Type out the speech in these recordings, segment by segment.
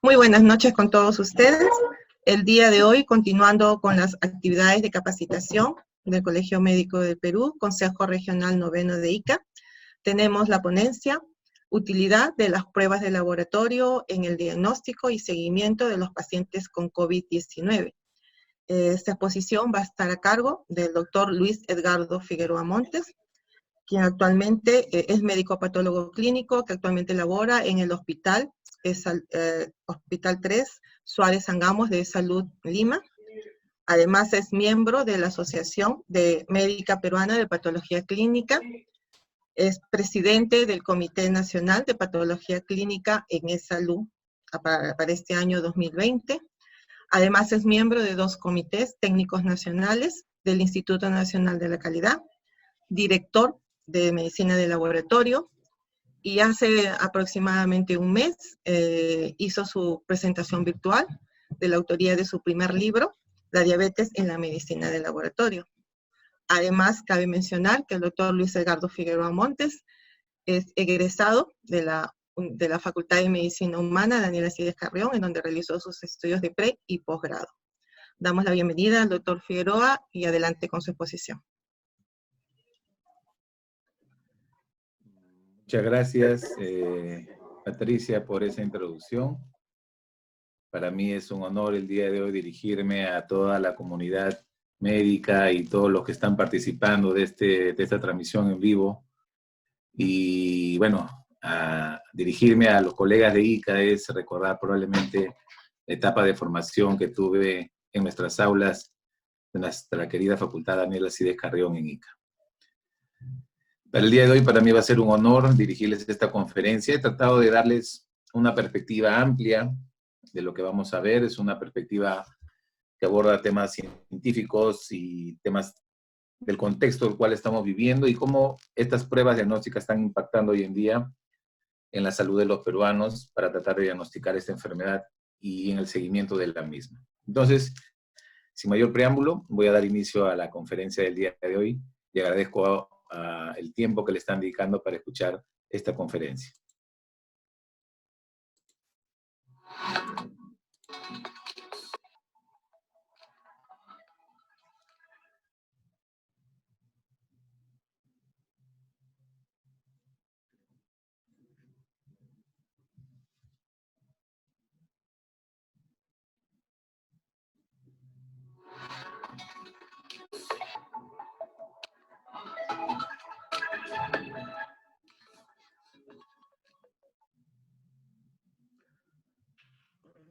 Muy buenas noches con todos ustedes. El día de hoy, continuando con las actividades de capacitación del Colegio Médico del Perú, Consejo Regional Noveno de ICA, tenemos la ponencia Utilidad de las pruebas de laboratorio en el diagnóstico y seguimiento de los pacientes con COVID-19. Esta exposición va a estar a cargo del doctor Luis Edgardo Figueroa Montes, quien actualmente es médico patólogo clínico, que actualmente labora en el hospital, Hospital 3, Suárez Angamos de Salud Lima. Además es miembro de la Asociación Médica Peruana de Patología Clínica, es presidente del Comité Nacional de Patología Clínica en eSalud para este año 2020. Además es miembro de 2 comités técnicos nacionales del Instituto Nacional de la Calidad, director de Medicina de Laboratorio, y hace aproximadamente un mes hizo su presentación virtual de la autoría de su primer libro, La diabetes en la medicina de laboratorio. Además, cabe mencionar que el doctor Luis Edgardo Figueroa Montes es egresado de la Facultad de Medicina Humana Daniel Alcides Carrión, en donde realizó sus estudios de pre y posgrado. Damos la bienvenida al doctor Figueroa y adelante con su exposición. Muchas gracias, Patricia, por esa introducción. Para mí es un honor el día de hoy dirigirme a toda la comunidad médica y todos los que están participando de esta transmisión en vivo. Y bueno, a dirigirme a los colegas de ICA es recordar probablemente la etapa de formación que tuve en nuestras aulas de nuestra querida Facultad Daniel Alcides Carrión en ICA. Para el día de hoy, para mí va a ser un honor dirigirles esta conferencia. He tratado de darles una perspectiva amplia de lo que vamos a ver. Es una perspectiva que aborda temas científicos y temas del contexto del cual estamos viviendo y cómo estas pruebas diagnósticas están impactando hoy en día en la salud de los peruanos para tratar de diagnosticar esta enfermedad y en el seguimiento de la misma. Entonces, sin mayor preámbulo, voy a dar inicio a la conferencia del día de hoy y agradezco el tiempo que le están dedicando para escuchar esta conferencia.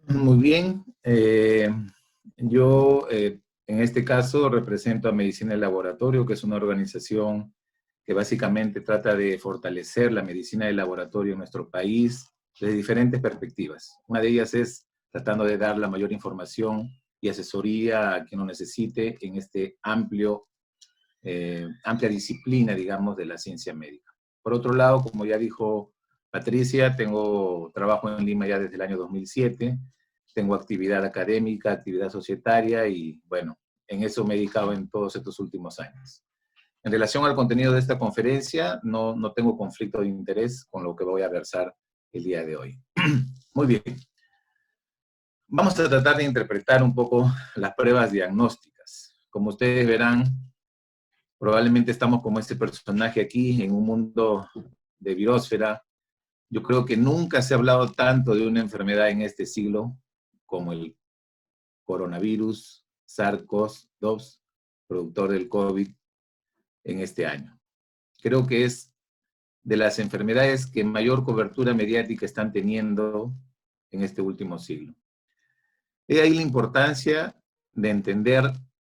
Muy bien. Yo, en este caso, represento a Medicina de Laboratorio, que es una organización que básicamente trata de fortalecer la medicina de laboratorio en nuestro país desde diferentes perspectivas. Una de ellas es tratando de dar la mayor información y asesoría a quien lo necesite en este amplia disciplina, digamos, de la ciencia médica. Por otro lado, como ya dijo Patricia, trabajo en Lima ya desde el año 2007, tengo actividad académica, actividad societaria y, bueno, en eso me he dedicado en todos estos últimos años. En relación al contenido de esta conferencia, no tengo conflicto de interés con lo que voy a versar el día de hoy. Muy bien. Vamos a tratar de interpretar un poco las pruebas diagnósticas. Como ustedes verán, probablemente estamos como este personaje aquí en un mundo de virósfera. Yo creo que nunca se ha hablado tanto de una enfermedad en este siglo como el coronavirus, SARS-CoV-2, productor del COVID en este año. Creo que es de las enfermedades que mayor cobertura mediática están teniendo en este último siglo. De ahí la importancia de entender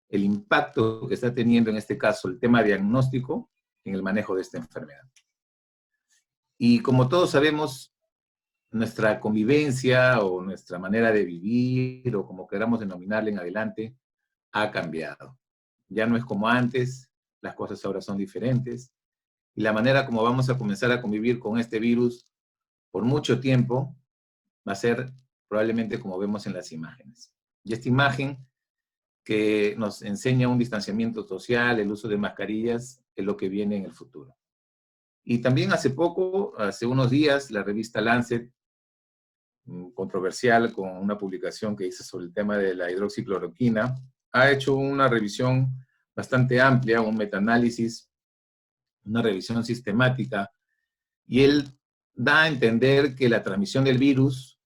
el impacto que está teniendo en este caso el tema diagnóstico en el manejo de esta enfermedad. Y como todos sabemos, nuestra convivencia o nuestra manera de vivir o como queramos denominarla en adelante ha cambiado. Ya no es como antes, las cosas ahora son diferentes y la manera como vamos a comenzar a convivir con este virus por mucho tiempo va a ser probablemente como vemos en las imágenes. Y esta imagen que nos enseña un distanciamiento social, el uso de mascarillas, es lo que viene en el futuro. Y también hace unos días, la revista Lancet controversial con una publicación que hice sobre el tema de la hidroxicloroquina, ha hecho una revisión bastante amplia, un metaanálisis, una revisión sistemática, y él da a entender que la transmisión del virus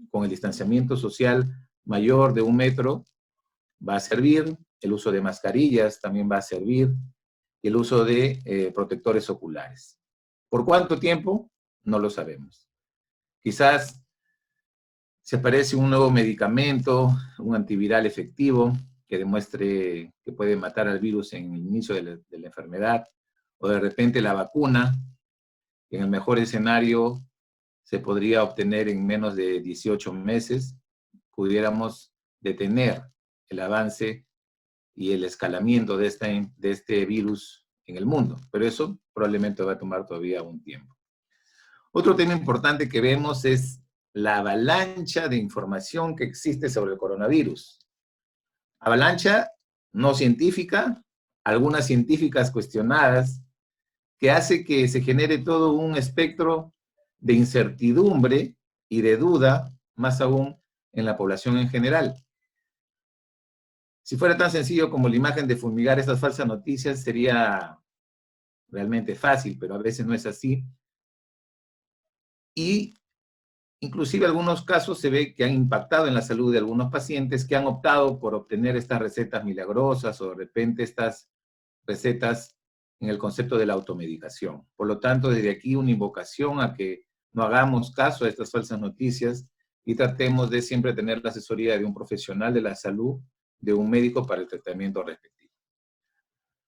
con el distanciamiento social mayor de 1 metro va a servir, el uso de mascarillas también va a servir, y el uso de protectores oculares. ¿Por cuánto tiempo? No lo sabemos. Quizás se aparece un nuevo medicamento, un antiviral efectivo, que demuestre que puede matar al virus en el inicio de la enfermedad, o de repente la vacuna, que en el mejor escenario se podría obtener en menos de 18 meses, pudiéramos detener el avance y el escalamiento de este virus en el mundo. Pero eso probablemente va a tomar todavía un tiempo. Otro tema importante que vemos es la avalancha de información que existe sobre el coronavirus. Avalancha no científica, algunas científicas cuestionadas, que hace que se genere todo un espectro de incertidumbre y de duda, más aún en la población en general. Si fuera tan sencillo como la imagen de fumigar estas falsas noticias, sería realmente fácil, pero a veces no es así. Y inclusive algunos casos se ve que han impactado en la salud de algunos pacientes que han optado por obtener estas recetas milagrosas o de repente estas recetas en el concepto de la automedicación. Por lo tanto, desde aquí una invocación a que no hagamos caso a estas falsas noticias y tratemos de siempre tener la asesoría de un profesional de la salud, de un médico para el tratamiento respectivo.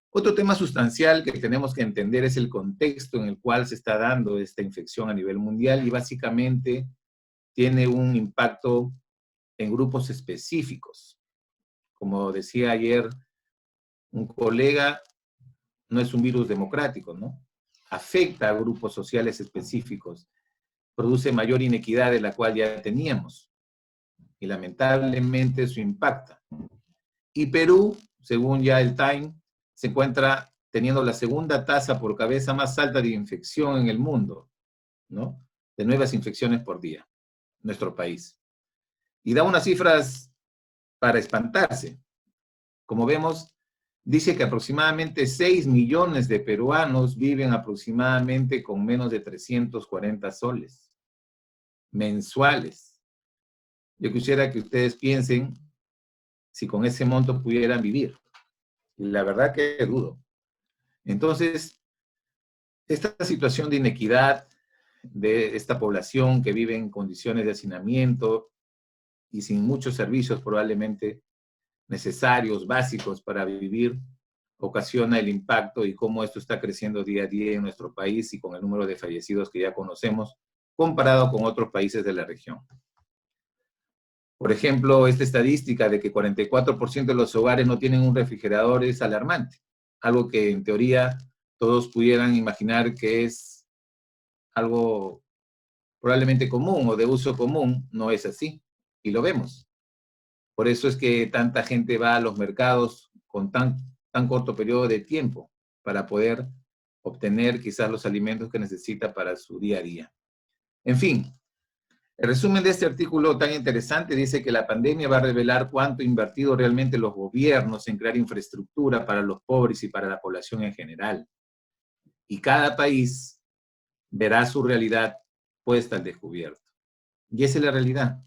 Otro tema sustancial que tenemos que entender es el contexto en el cual se está dando esta infección a nivel mundial y básicamente tiene un impacto en grupos específicos. Como decía ayer un colega, no es un virus democrático, ¿no? Afecta a grupos sociales específicos, produce mayor inequidad de la cual ya teníamos y lamentablemente eso impacta. Y Perú, según ya el Time, se encuentra teniendo la segunda tasa por cabeza más alta de infección en el mundo, ¿no? De nuevas infecciones por día, nuestro país. Y da unas cifras para espantarse. Como vemos, dice que aproximadamente 6 millones de peruanos viven aproximadamente con menos de 340 soles mensuales. Yo quisiera que ustedes piensen si con ese monto pudieran vivir. Y la verdad que dudo. Entonces, esta situación de inequidad de esta población que vive en condiciones de hacinamiento y sin muchos servicios probablemente necesarios, básicos para vivir, ocasiona el impacto y cómo esto está creciendo día a día en nuestro país y con el número de fallecidos que ya conocemos, comparado con otros países de la región. Por ejemplo, esta estadística de que 44% de los hogares no tienen un refrigerador es alarmante, algo que en teoría todos pudieran imaginar que es algo probablemente común o de uso común, no es así, y lo vemos. Por eso es que tanta gente va a los mercados con tan corto periodo de tiempo para poder obtener quizás los alimentos que necesita para su día a día. En fin, el resumen de este artículo tan interesante dice que la pandemia va a revelar cuánto han invertido realmente los gobiernos en crear infraestructura para los pobres y para la población en general. Y cada país verá su realidad puesta al descubierto. Y esa es la realidad.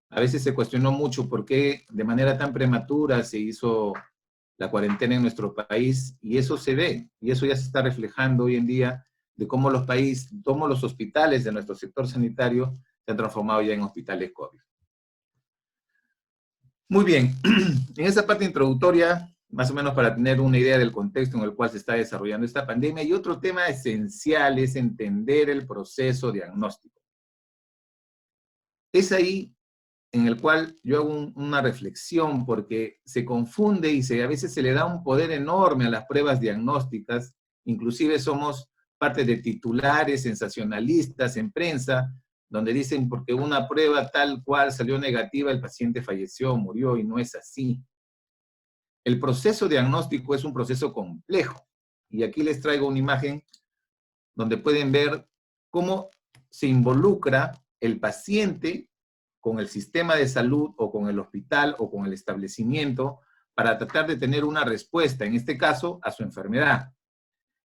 A veces se cuestionó mucho por qué de manera tan prematura se hizo la cuarentena en nuestro país, y eso se ve, y eso ya se está reflejando hoy en día, de cómo los hospitales de nuestro sector sanitario se han transformado ya en hospitales COVID. Muy bien, en esa parte introductoria, más o menos para tener una idea del contexto en el cual se está desarrollando esta pandemia, y otro tema esencial es entender el proceso diagnóstico. Es ahí en el cual yo hago una reflexión porque se confunde y a veces se le da un poder enorme a las pruebas diagnósticas, inclusive somos parte de titulares sensacionalistas en prensa, donde dicen porque una prueba tal cual salió negativa, el paciente falleció, murió, y no es así. El proceso diagnóstico es un proceso complejo, y aquí les traigo una imagen donde pueden ver cómo se involucra el paciente con el sistema de salud o con el hospital o con el establecimiento para tratar de tener una respuesta, en este caso, a su enfermedad.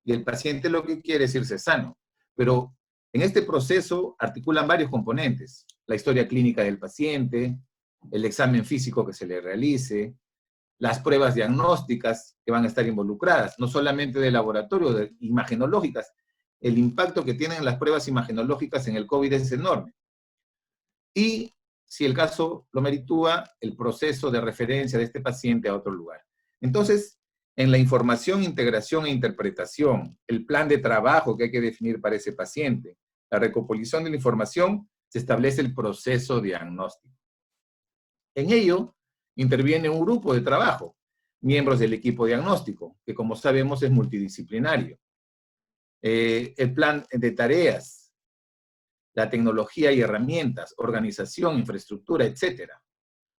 Y el paciente lo que quiere es irse sano. Pero en este proceso articulan varios componentes. La historia clínica del paciente, el examen físico que se le realice, las pruebas diagnósticas que van a estar involucradas, no solamente de laboratorio, de imagenológicas. El impacto que tienen las pruebas imagenológicas en el COVID es enorme. Y, si el caso lo meritúa, el proceso de referencia de este paciente a otro lugar. Entonces, en la información, integración e interpretación, el plan de trabajo que hay que definir para ese paciente, la recopilación de la información, se establece el proceso diagnóstico. En ello, interviene un grupo de trabajo, miembros del equipo diagnóstico, que como sabemos es multidisciplinario. El plan de tareas, la tecnología y herramientas, organización, infraestructura, etc.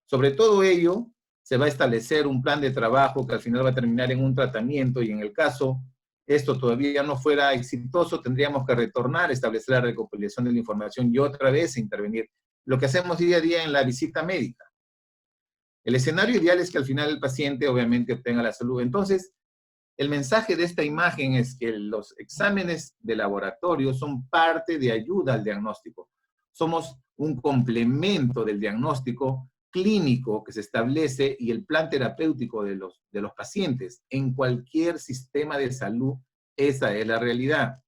Sobre todo ello, se va a establecer un plan de trabajo que al final va a terminar en un tratamiento y en el caso esto todavía no fuera exitoso, tendríamos que retornar, establecer la recopilación de la información y otra vez intervenir. Lo que hacemos día a día en la visita médica. El escenario ideal es que al final el paciente obviamente obtenga la salud. Entonces, el mensaje de esta imagen es que los exámenes de laboratorio son parte de ayuda al diagnóstico. Somos un complemento del diagnóstico clínico que se establece y el plan terapéutico de los pacientes en cualquier sistema de salud. Esa es la realidad.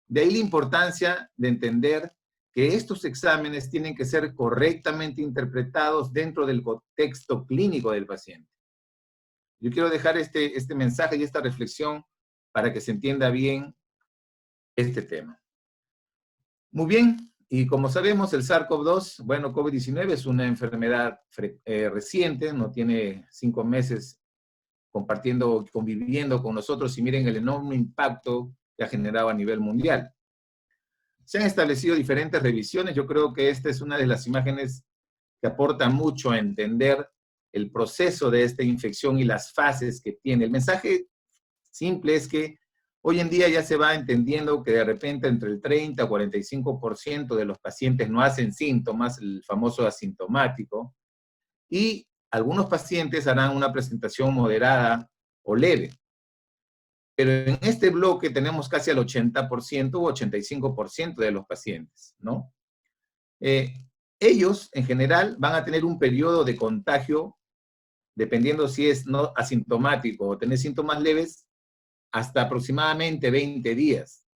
De ahí la importancia de entender que estos exámenes tienen que ser correctamente interpretados dentro del contexto clínico del paciente. Yo quiero dejar este mensaje y esta reflexión para que se entienda bien este tema. Muy bien, y como sabemos, el SARS-CoV-2, bueno, COVID-19 es una enfermedad reciente, no tiene 5 meses conviviendo con nosotros, y miren el enorme impacto que ha generado a nivel mundial. Se han establecido diferentes revisiones, yo creo que esta es una de las imágenes que aporta mucho a entender el proceso de esta infección y las fases que tiene. El mensaje simple es que hoy en día ya se va entendiendo que de repente entre el 30 o 45% de los pacientes no hacen síntomas, el famoso asintomático, y algunos pacientes harán una presentación moderada o leve. Pero en este bloque tenemos casi el 80% u 85% de los pacientes, ¿no? Ellos, en general, van a tener un periodo de contagio, dependiendo si es no asintomático o tener síntomas leves, hasta aproximadamente 20 días.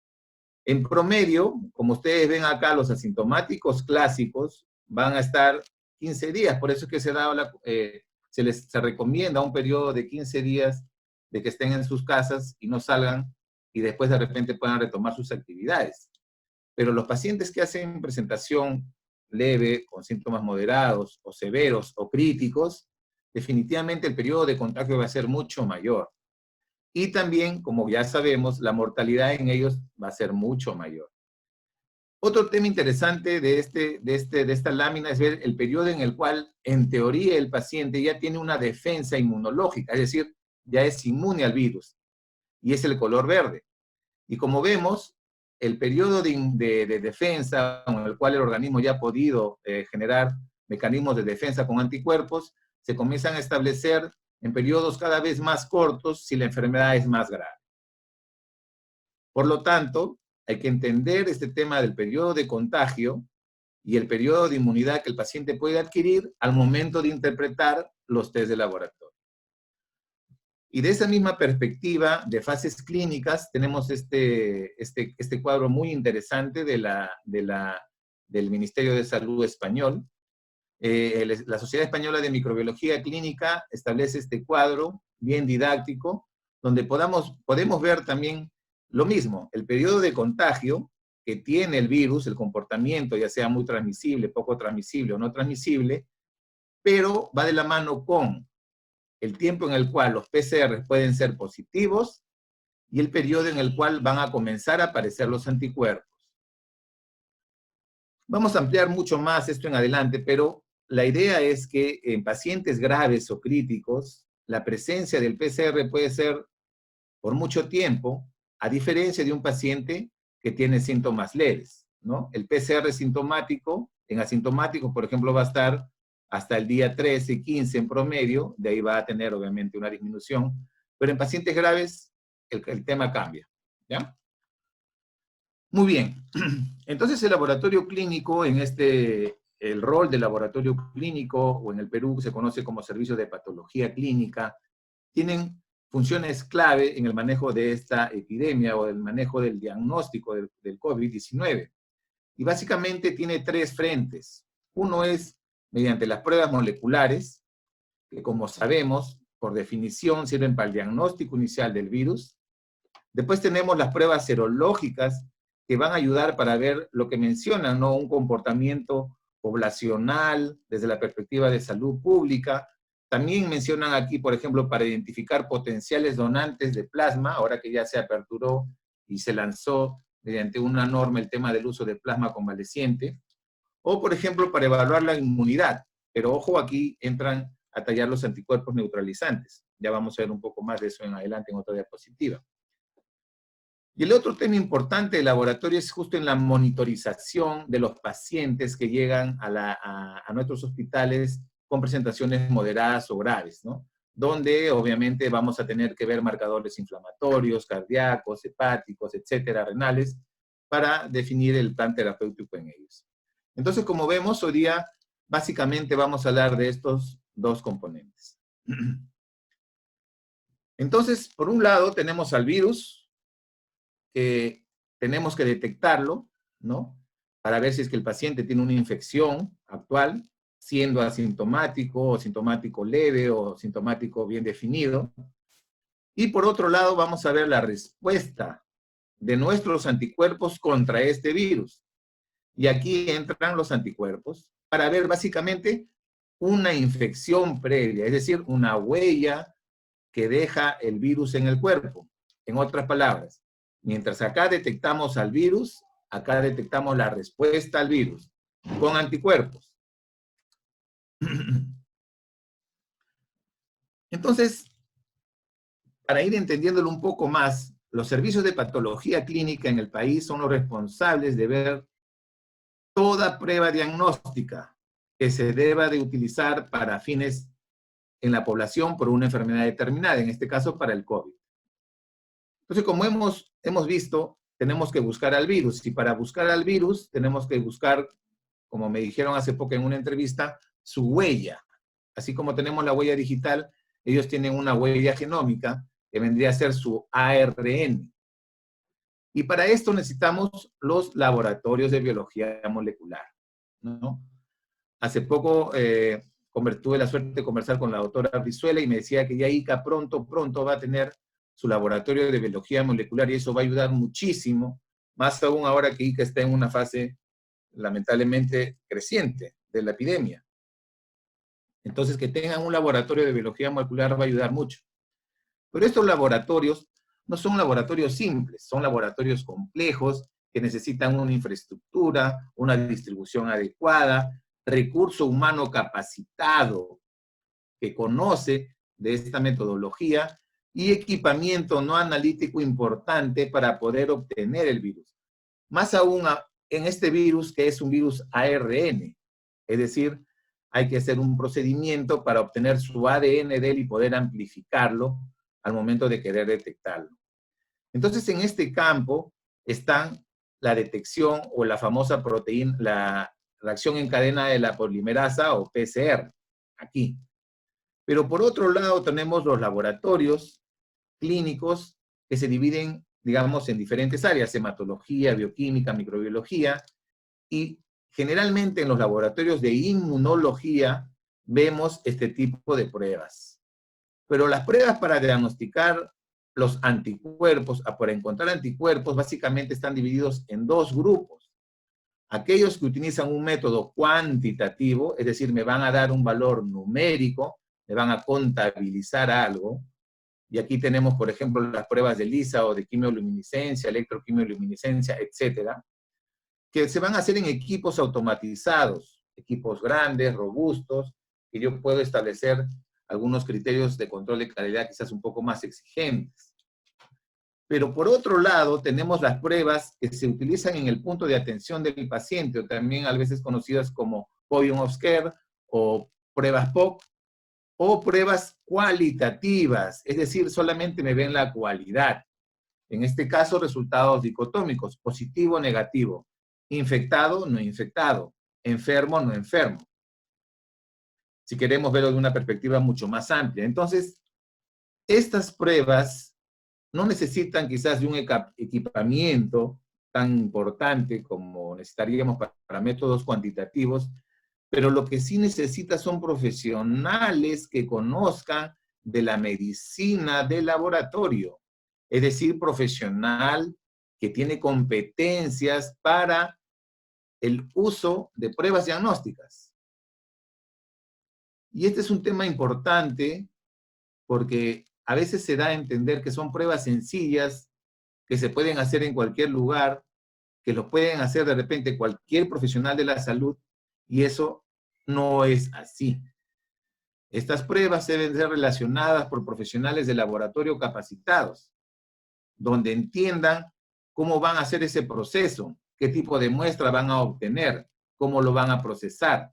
En promedio, como ustedes ven acá, los asintomáticos clásicos van a estar 15 días. Por eso es que se recomienda un periodo de 15 días de que estén en sus casas y no salgan y después de repente puedan retomar sus actividades. Pero los pacientes que hacen presentación leve, con síntomas moderados o severos o críticos, definitivamente el periodo de contagio va a ser mucho mayor. Y también, como ya sabemos, la mortalidad en ellos va a ser mucho mayor. Otro tema interesante de esta lámina es ver el periodo en el cual, en teoría, el paciente ya tiene una defensa inmunológica, es decir, ya es inmune al virus, y es el color verde. Y como vemos, el periodo de defensa en el cual el organismo ya ha podido generar mecanismos de defensa con anticuerpos, se comienzan a establecer en periodos cada vez más cortos si la enfermedad es más grave. Por lo tanto, hay que entender este tema del periodo de contagio y el periodo de inmunidad que el paciente puede adquirir al momento de interpretar los test de laboratorio. Y de esa misma perspectiva de fases clínicas, tenemos este cuadro muy interesante del Ministerio de Salud español. La Sociedad Española de Microbiología Clínica establece este cuadro bien didáctico, donde podemos ver también lo mismo, el periodo de contagio que tiene el virus, el comportamiento, ya sea muy transmisible, poco transmisible o no transmisible, pero va de la mano con el tiempo en el cual los PCR pueden ser positivos y el periodo en el cual van a comenzar a aparecer los anticuerpos. Vamos a ampliar mucho más esto en adelante, pero la idea es que en pacientes graves o críticos, la presencia del PCR puede ser por mucho tiempo, a diferencia de un paciente que tiene síntomas leves, ¿no? El PCR sintomático, en asintomático, por ejemplo, va a estar hasta el día 13, 15 en promedio, de ahí va a tener obviamente una disminución, pero en pacientes graves el tema cambia, ¿ya? Muy bien, entonces el laboratorio clínico, el rol del laboratorio clínico, o en el Perú se conoce como servicio de patología clínica, tienen funciones clave en el manejo de esta epidemia o del manejo del diagnóstico del COVID-19. Y básicamente tiene tres frentes. Uno es mediante las pruebas moleculares, que como sabemos, por definición sirven para el diagnóstico inicial del virus. Después tenemos las pruebas serológicas, que van a ayudar para ver lo que mencionan, ¿no? Un comportamiento poblacional desde la perspectiva de salud pública. También mencionan aquí, por ejemplo, para identificar potenciales donantes de plasma, ahora que ya se aperturó y se lanzó mediante una norma el tema del uso de plasma convaleciente, o por ejemplo para evaluar la inmunidad, pero ojo, aquí entran a tallar los anticuerpos neutralizantes. Ya vamos a ver un poco más de eso en adelante en otra diapositiva. Y el otro tema importante del laboratorio es justo en la monitorización de los pacientes que llegan a nuestros hospitales con presentaciones moderadas o graves, ¿no? Donde obviamente vamos a tener que ver marcadores inflamatorios, cardíacos, hepáticos, etcétera, renales, para definir el plan terapéutico en ellos. Entonces, como vemos, hoy día básicamente vamos a hablar de estos dos componentes. Entonces, por un lado tenemos al virus, que tenemos que detectarlo, ¿no? Para ver si es que el paciente tiene una infección actual, siendo asintomático, o sintomático leve, o sintomático bien definido. Y por otro lado, vamos a ver la respuesta de nuestros anticuerpos contra este virus. Y aquí entran los anticuerpos para ver básicamente una infección previa, es decir, una huella que deja el virus en el cuerpo. En otras palabras, mientras acá detectamos al virus, acá detectamos la respuesta al virus con anticuerpos. Entonces, para ir entendiéndolo un poco más, los servicios de patología clínica en el país son los responsables de ver toda prueba diagnóstica que se deba de utilizar para fines en la población por una enfermedad determinada, en este caso para el COVID. Entonces, como hemos visto, tenemos que buscar al virus, y para buscar al virus tenemos que buscar, como me dijeron hace poco en una entrevista, su huella. Así como tenemos la huella digital, ellos tienen una huella genómica que vendría a ser su ARN. Y para esto necesitamos los laboratorios de biología molecular, ¿no? Hace poco tuve la suerte de conversar con la doctora Brizuela y me decía que ya ICA pronto va a tener su laboratorio de biología molecular, y eso va a ayudar muchísimo, más aún ahora que ICA está en una fase lamentablemente creciente de la epidemia. Entonces, que tengan un laboratorio de biología molecular va a ayudar mucho. Pero estos laboratorios no son laboratorios simples, son laboratorios complejos que necesitan una infraestructura, una distribución adecuada, recurso humano capacitado que conoce de esta metodología y equipamiento no analítico importante para poder obtener el virus. Más aún en este virus, que es un virus ARN, es decir, hay que hacer un procedimiento para obtener su ADN de él y poder amplificarlo al momento de querer detectarlo. Entonces, en este campo están la detección o la famosa proteína, la reacción en cadena de la polimerasa o PCR, aquí. Pero por otro lado tenemos los laboratorios clínicos que se dividen, digamos, en diferentes áreas: hematología, bioquímica, microbiología, y generalmente en los laboratorios de inmunología vemos este tipo de pruebas. Pero las pruebas para diagnosticar los anticuerpos, para encontrar anticuerpos, básicamente están divididos en dos grupos. Aquellos que utilizan un método cuantitativo, es decir, me van a dar un valor numérico, me van a contabilizar algo, y aquí tenemos, por ejemplo, las pruebas de ELISA o de quimioluminiscencia, electroquimioluminiscencia, etcétera, que se van a hacer en equipos automatizados, equipos grandes, robustos, que yo puedo establecer algunos criterios de control de calidad quizás un poco más exigentes. Pero por otro lado, tenemos las pruebas que se utilizan en el punto de atención del paciente, o también a veces conocidas como Podium of Care, o pruebas POC, o pruebas cualitativas, es decir, solamente me ven la cualidad. En este caso, resultados dicotómicos, positivo, negativo, infectado, no infectado, enfermo, no enfermo. Si queremos verlo de una perspectiva mucho más amplia. Entonces, estas pruebas no necesitan quizás de un equipamiento tan importante como necesitaríamos para métodos cuantitativos, pero lo que sí necesita son profesionales que conozcan de la medicina de laboratorio, es decir, profesional que tiene competencias para el uso de pruebas diagnósticas. Y este es un tema importante porque a veces se da a entender que son pruebas sencillas, que se pueden hacer en cualquier lugar, que lo pueden hacer de repente cualquier profesional de la salud, y eso no es así. Estas pruebas deben ser relacionadas por profesionales de laboratorio capacitados, donde entiendan cómo van a hacer ese proceso, qué tipo de muestra van a obtener, cómo lo van a procesar,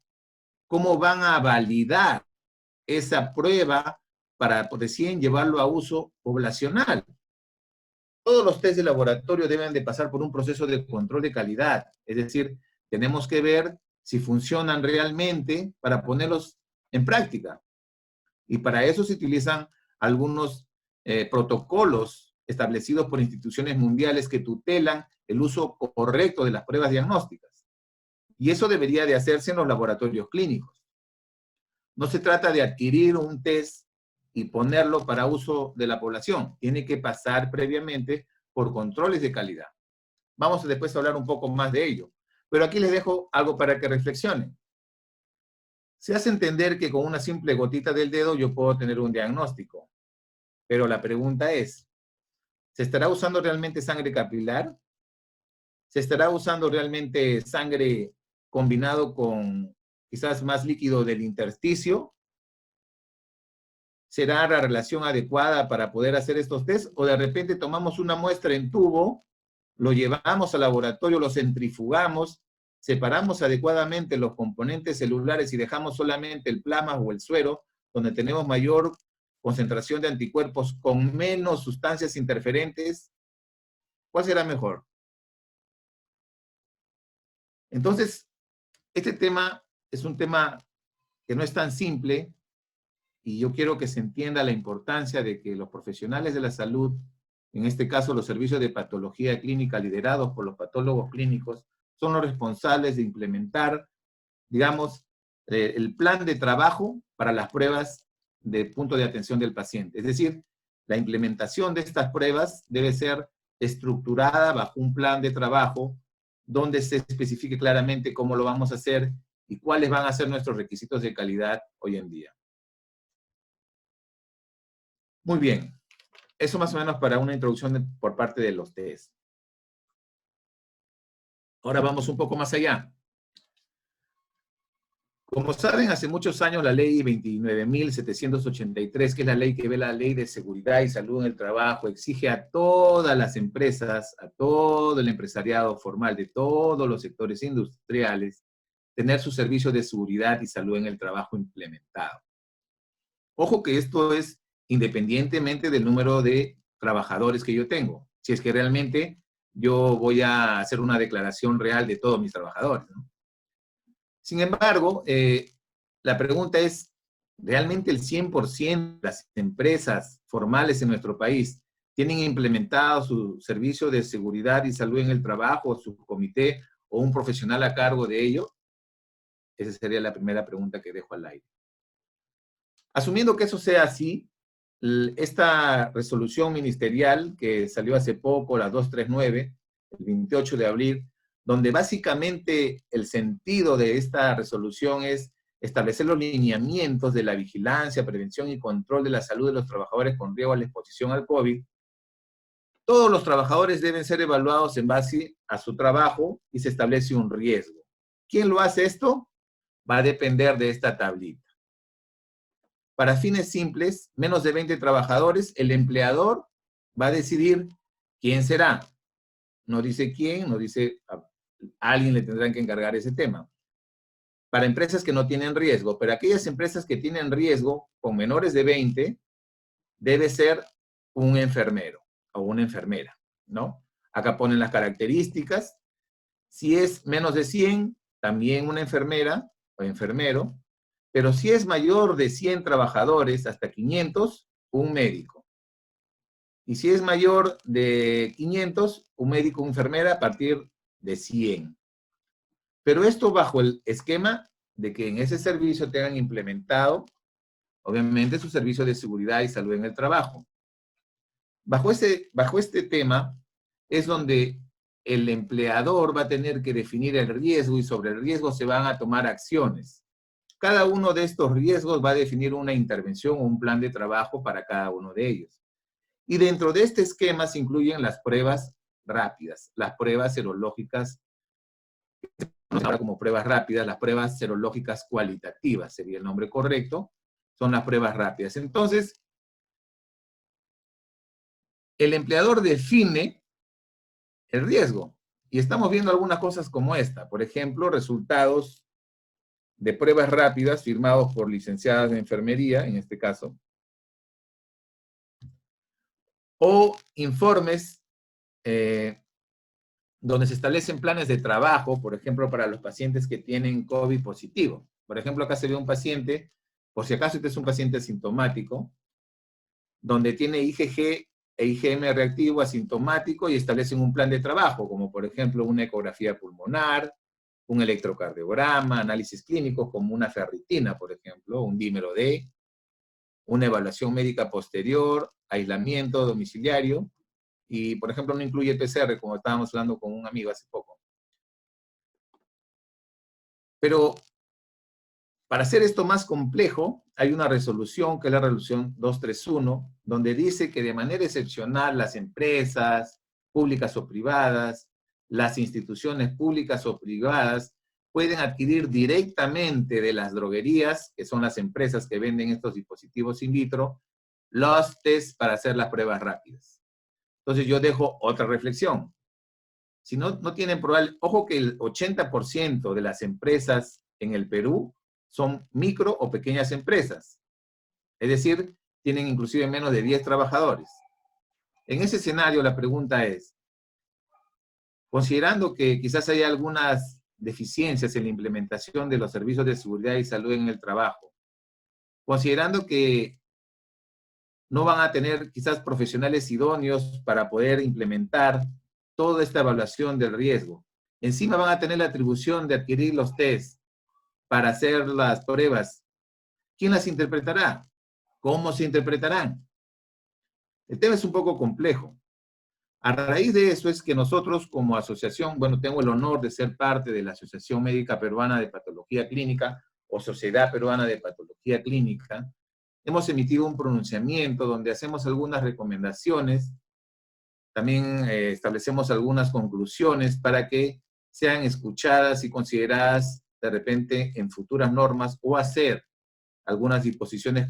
cómo van a validar esa prueba para recién llevarlo a uso poblacional. Todos los test de laboratorio deben de pasar por un proceso de control de calidad, es decir, tenemos que ver si funcionan realmente para ponerlos en práctica. Y para eso se utilizan algunos protocolos establecidos por instituciones mundiales que tutelan el uso correcto de las pruebas diagnósticas. Y eso debería de hacerse en los laboratorios clínicos. No se trata de adquirir un test y ponerlo para uso de la población. Tiene que pasar previamente por controles de calidad. Vamos después a hablar un poco más de ello. Pero aquí les dejo algo para que reflexionen. Se hace entender que con una simple gotita del dedo yo puedo tener un diagnóstico. Pero la pregunta es, ¿se estará usando realmente sangre capilar? ¿Se estará usando realmente sangre combinado con quizás más líquido del intersticio? ¿Será la relación adecuada para poder hacer estos test? ¿O de repente tomamos una muestra en tubo, lo llevamos al laboratorio, lo centrifugamos, separamos adecuadamente los componentes celulares y dejamos solamente el plasma o el suero, donde tenemos mayor concentración de anticuerpos con menos sustancias interferentes? ¿Cuál será mejor? Entonces, este tema es un tema que no es tan simple, y yo quiero que se entienda la importancia de que los profesionales de la salud, en este caso los servicios de patología clínica liderados por los patólogos clínicos, son los responsables de implementar, digamos, el plan de trabajo para las pruebas de punto de atención del paciente. Es decir, la implementación de estas pruebas debe ser estructurada bajo un plan de trabajo donde se especifique claramente cómo lo vamos a hacer y cuáles van a ser nuestros requisitos de calidad hoy en día. Muy bien, eso más o menos para una introducción por parte de los test. Ahora vamos un poco más allá. Como saben, hace muchos años la ley 29.783, que es la ley que ve la ley de seguridad y salud en el trabajo, exige a todas las empresas, a todo el empresariado formal de todos los sectores industriales, tener su servicio de seguridad y salud en el trabajo implementado. Ojo que esto es independientemente del número de trabajadores que yo tengo. Si es que realmente yo voy a hacer una declaración real de todos mis trabajadores, ¿no? Sin embargo, la pregunta es, ¿realmente el 100% de las empresas formales en nuestro país tienen implementado su servicio de seguridad y salud en el trabajo, su comité o un profesional a cargo de ello? Esa sería la primera pregunta que dejo al aire. Asumiendo que eso sea así, esta resolución ministerial que salió hace poco, la 239, el 28 de abril, donde básicamente el sentido de esta resolución es establecer los lineamientos de la vigilancia, prevención y control de la salud de los trabajadores con riesgo a la exposición al COVID. Todos los trabajadores deben ser evaluados en base a su trabajo y se establece un riesgo. ¿Quién lo hace esto? Va a depender de esta tablita. Para fines simples, menos de 20 trabajadores, el empleador va a decidir ¿Quién será? No dice quién, no dice a alguien le tendrán que encargar ese tema. Para empresas que no tienen riesgo, pero aquellas empresas que tienen riesgo con menores de 20, debe ser un enfermero o una enfermera, ¿no? Acá ponen las características. Si es menos de 100, también una enfermera o enfermero, pero si es mayor de 100 trabajadores, hasta 500, un médico. Y si es mayor de 500, un médico o enfermera a partir de 100. Pero esto bajo el esquema de que en ese servicio tengan implementado, obviamente, su servicio de seguridad y salud en el trabajo. Bajo este tema es donde el empleador va a tener que definir el riesgo y sobre el riesgo se van a tomar acciones. Cada uno de estos riesgos va a definir una intervención o un plan de trabajo para cada uno de ellos. Y dentro de este esquema se incluyen las pruebas rápidas, las pruebas serológicas, ahora como pruebas rápidas, las pruebas serológicas cualitativas, sería el nombre correcto, son las pruebas rápidas. Entonces, el empleador define el riesgo. Y estamos viendo algunas cosas como esta. Por ejemplo, resultados de pruebas rápidas firmados por licenciadas de enfermería, en este caso, o informes donde se establecen planes de trabajo, por ejemplo, para los pacientes que tienen COVID positivo. Por ejemplo, acá se ve un paciente, por si acaso este es un paciente asintomático, donde tiene IgG e IgM reactivo asintomático y establecen un plan de trabajo, como por ejemplo una ecografía pulmonar, un electrocardiograma, análisis clínicos como una ferritina, por ejemplo, un dímero D, una evaluación médica posterior, aislamiento domiciliario, y por ejemplo no incluye PCR, como estábamos hablando con un amigo hace poco. Pero para hacer esto más complejo, hay una resolución, que es la resolución 231, donde dice que de manera excepcional las empresas públicas o privadas, las instituciones públicas o privadas, pueden adquirir directamente de las droguerías, que son las empresas que venden estos dispositivos in vitro, los test para hacer las pruebas rápidas. Entonces yo dejo otra reflexión. Si no tienen probable, ojo que el 80% de las empresas en el Perú son micro o pequeñas empresas. Es decir, tienen inclusive menos de 10 trabajadores. En ese escenario la pregunta es, considerando que quizás haya algunas deficiencias en la implementación de los servicios de seguridad y salud en el trabajo, considerando que no van a tener quizás profesionales idóneos para poder implementar toda esta evaluación del riesgo, encima van a tener la atribución de adquirir los test para hacer las pruebas, ¿quién las interpretará? ¿Cómo se interpretarán? El tema es un poco complejo. A raíz de eso es que nosotros como asociación, bueno, tengo el honor de ser parte de la Asociación Médica Peruana de Patología Clínica o Sociedad Peruana de Patología Clínica, hemos emitido un pronunciamiento donde hacemos algunas recomendaciones, también establecemos algunas conclusiones para que sean escuchadas y consideradas de repente en futuras normas o hacer algunas disposiciones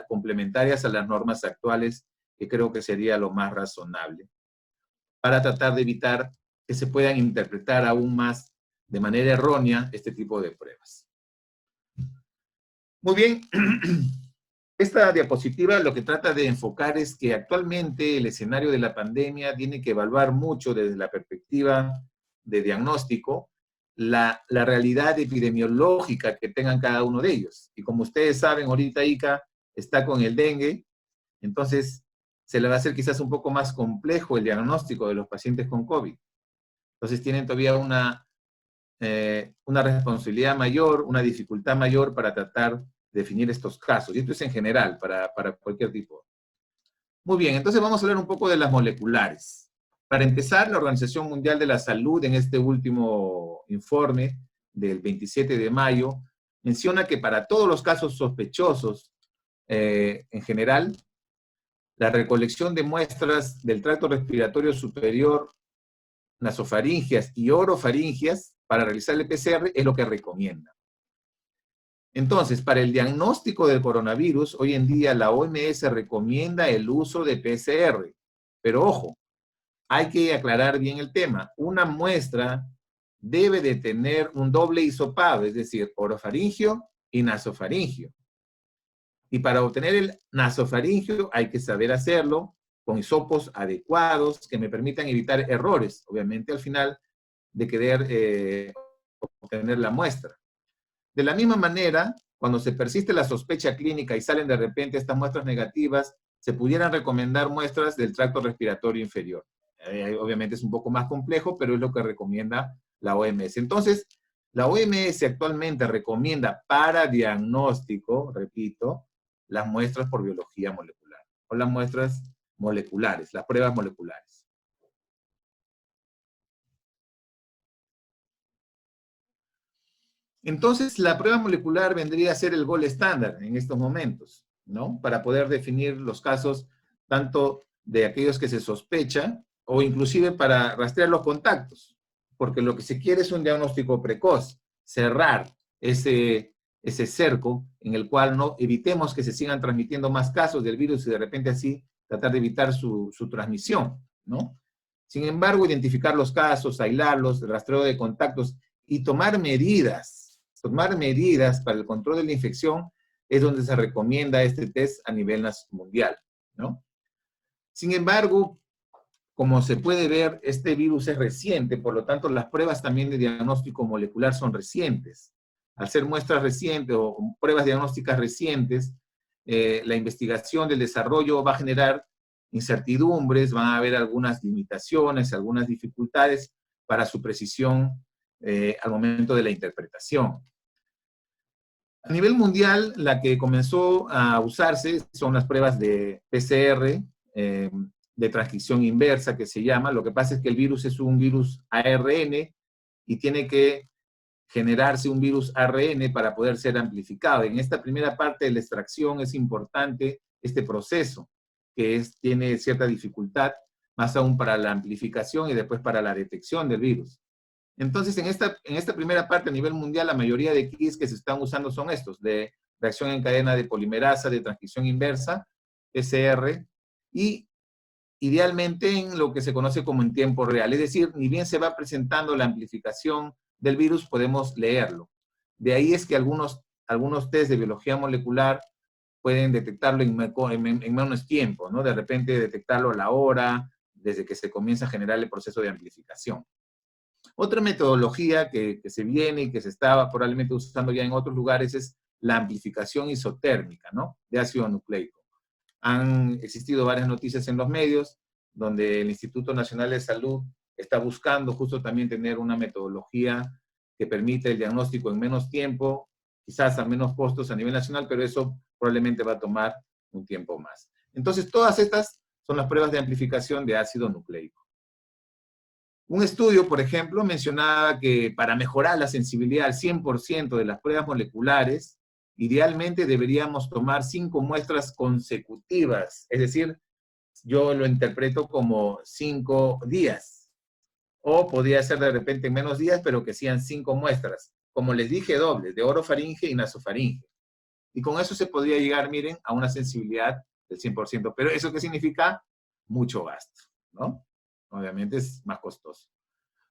complementarias a las normas actuales, que creo que sería lo más razonable, para tratar de evitar que se puedan interpretar aún más de manera errónea este tipo de pruebas. Muy bien, esta diapositiva lo que trata de enfocar es que actualmente el escenario de la pandemia tiene que evaluar mucho desde la perspectiva de diagnóstico la realidad epidemiológica que tengan cada uno de ellos. Y como ustedes saben, ahorita Ica está con el dengue, entonces se le va a hacer quizás un poco más complejo el diagnóstico de los pacientes con COVID. Entonces tienen todavía una responsabilidad mayor, una dificultad mayor para tratar de definir estos casos. Y esto es en general, para cualquier tipo. Muy bien, entonces vamos a hablar un poco de las moleculares. Para empezar, la Organización Mundial de la Salud, en este último informe del 27 de mayo, menciona que para todos los casos sospechosos, en general, la recolección de muestras del tracto respiratorio superior, nasofaringias y orofaringias para realizar el PCR es lo que recomienda. Entonces, para el diagnóstico del coronavirus, hoy en día la OMS recomienda el uso de PCR. Pero ojo, hay que aclarar bien el tema. Una muestra debe de tener un doble hisopado, es decir, orofaringio y nasofaringio. Y para obtener el nasofaringio hay que saber hacerlo con hisopos adecuados que me permitan evitar errores, obviamente al final de querer obtener la muestra. De la misma manera, cuando se persiste la sospecha clínica y salen de repente estas muestras negativas, se pudieran recomendar muestras del tracto respiratorio inferior. Obviamente es un poco más complejo, pero es lo que recomienda la OMS. Entonces, la OMS actualmente recomienda para diagnóstico, repito, las muestras por biología molecular, o las muestras moleculares, las pruebas moleculares. Entonces, la prueba molecular vendría a ser el gold estándar en estos momentos, ¿no? Para poder definir los casos tanto de aquellos que se sospecha o inclusive para rastrear los contactos, porque lo que se quiere es un diagnóstico precoz, cerrar ese cerco en el cual no evitemos que se sigan transmitiendo más casos del virus y de repente así tratar de evitar su transmisión, ¿no? Sin embargo, identificar los casos, aislarlos, el rastreo de contactos y tomar medidas para el control de la infección es donde se recomienda este test a nivel mundial, ¿no? Sin embargo, como se puede ver, este virus es reciente, por lo tanto, las pruebas también de diagnóstico molecular son recientes. Al ser muestras recientes o pruebas diagnósticas recientes, la investigación del desarrollo va a generar incertidumbres, van a haber algunas limitaciones, algunas dificultades para su precisión al momento de la interpretación. A nivel mundial, la que comenzó a usarse son las pruebas de PCR, de transcripción inversa, que se llama. Lo que pasa es que el virus es un virus ARN y tiene que generarse un virus ARN para poder ser amplificado. En esta primera parte de la extracción es importante este proceso, que tiene cierta dificultad, más aún para la amplificación y después para la detección del virus. Entonces, en esta primera parte a nivel mundial, la mayoría de kits que se están usando son estos, de reacción en cadena de polimerasa, de transcripción inversa, PCR, y idealmente en lo que se conoce como en tiempo real. Es decir, ni bien se va presentando la amplificación del virus, podemos leerlo. De ahí es que algunos test de biología molecular pueden detectarlo en menos tiempo, ¿no? De repente detectarlo a la hora, desde que se comienza a generar el proceso de amplificación. Otra metodología que se viene y que se estaba probablemente usando ya en otros lugares es la amplificación isotérmica, ¿no? De ácido nucleico. Han existido varias noticias en los medios donde el Instituto Nacional de Salud está buscando justo también tener una metodología que permite el diagnóstico en menos tiempo, quizás a menos costos a nivel nacional, pero eso probablemente va a tomar un tiempo más. Entonces, todas estas son las pruebas de amplificación de ácido nucleico. Un estudio, por ejemplo, mencionaba que para mejorar la sensibilidad al 100% de las pruebas moleculares, idealmente deberíamos tomar 5 muestras consecutivas, es decir, yo lo interpreto como 5 días, o podría ser de repente en menos días, pero que sean 5 muestras, como les dije, dobles, de orofaringe y nasofaringe. Y con eso se podría llegar, miren, a una sensibilidad del 100%, pero ¿eso qué significa? Mucho gasto, ¿no? Obviamente es más costoso.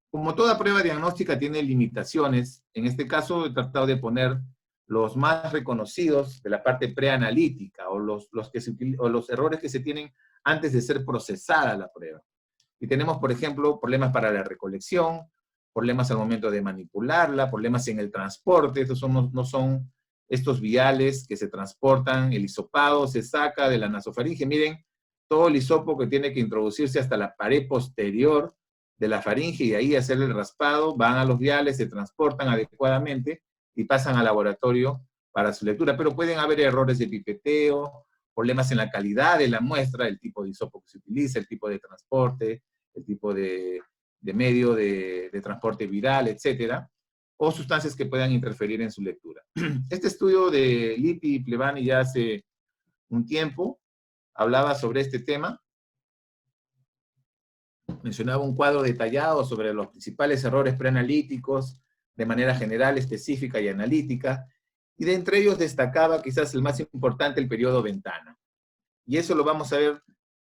Como toda prueba diagnóstica tiene limitaciones, en este caso he tratado de poner los más reconocidos de la parte preanalítica o los errores que se tienen antes de ser procesada la prueba. Y tenemos, por ejemplo, problemas para la recolección, problemas al momento de manipularla, problemas en el transporte. Estos no son estos viales que se transportan, el hisopado se saca de la nasofaringe. Miren, todo el hisopo que tiene que introducirse hasta la pared posterior de la faringe y ahí hacer el raspado, van a los viales, se transportan adecuadamente y pasan al laboratorio para su lectura. Pero pueden haber errores de pipeteo, problemas en la calidad de la muestra, el tipo de hisopo que se utiliza, el tipo de transporte, el tipo de medio de transporte viral, etcétera, o sustancias que puedan interferir en su lectura. Este estudio de Lippi y Plevani ya hace un tiempo hablaba sobre este tema, mencionaba un cuadro detallado sobre los principales errores preanalíticos de manera general, específica y analítica, y de entre ellos destacaba quizás el más importante, el periodo ventana. Y eso lo vamos a ver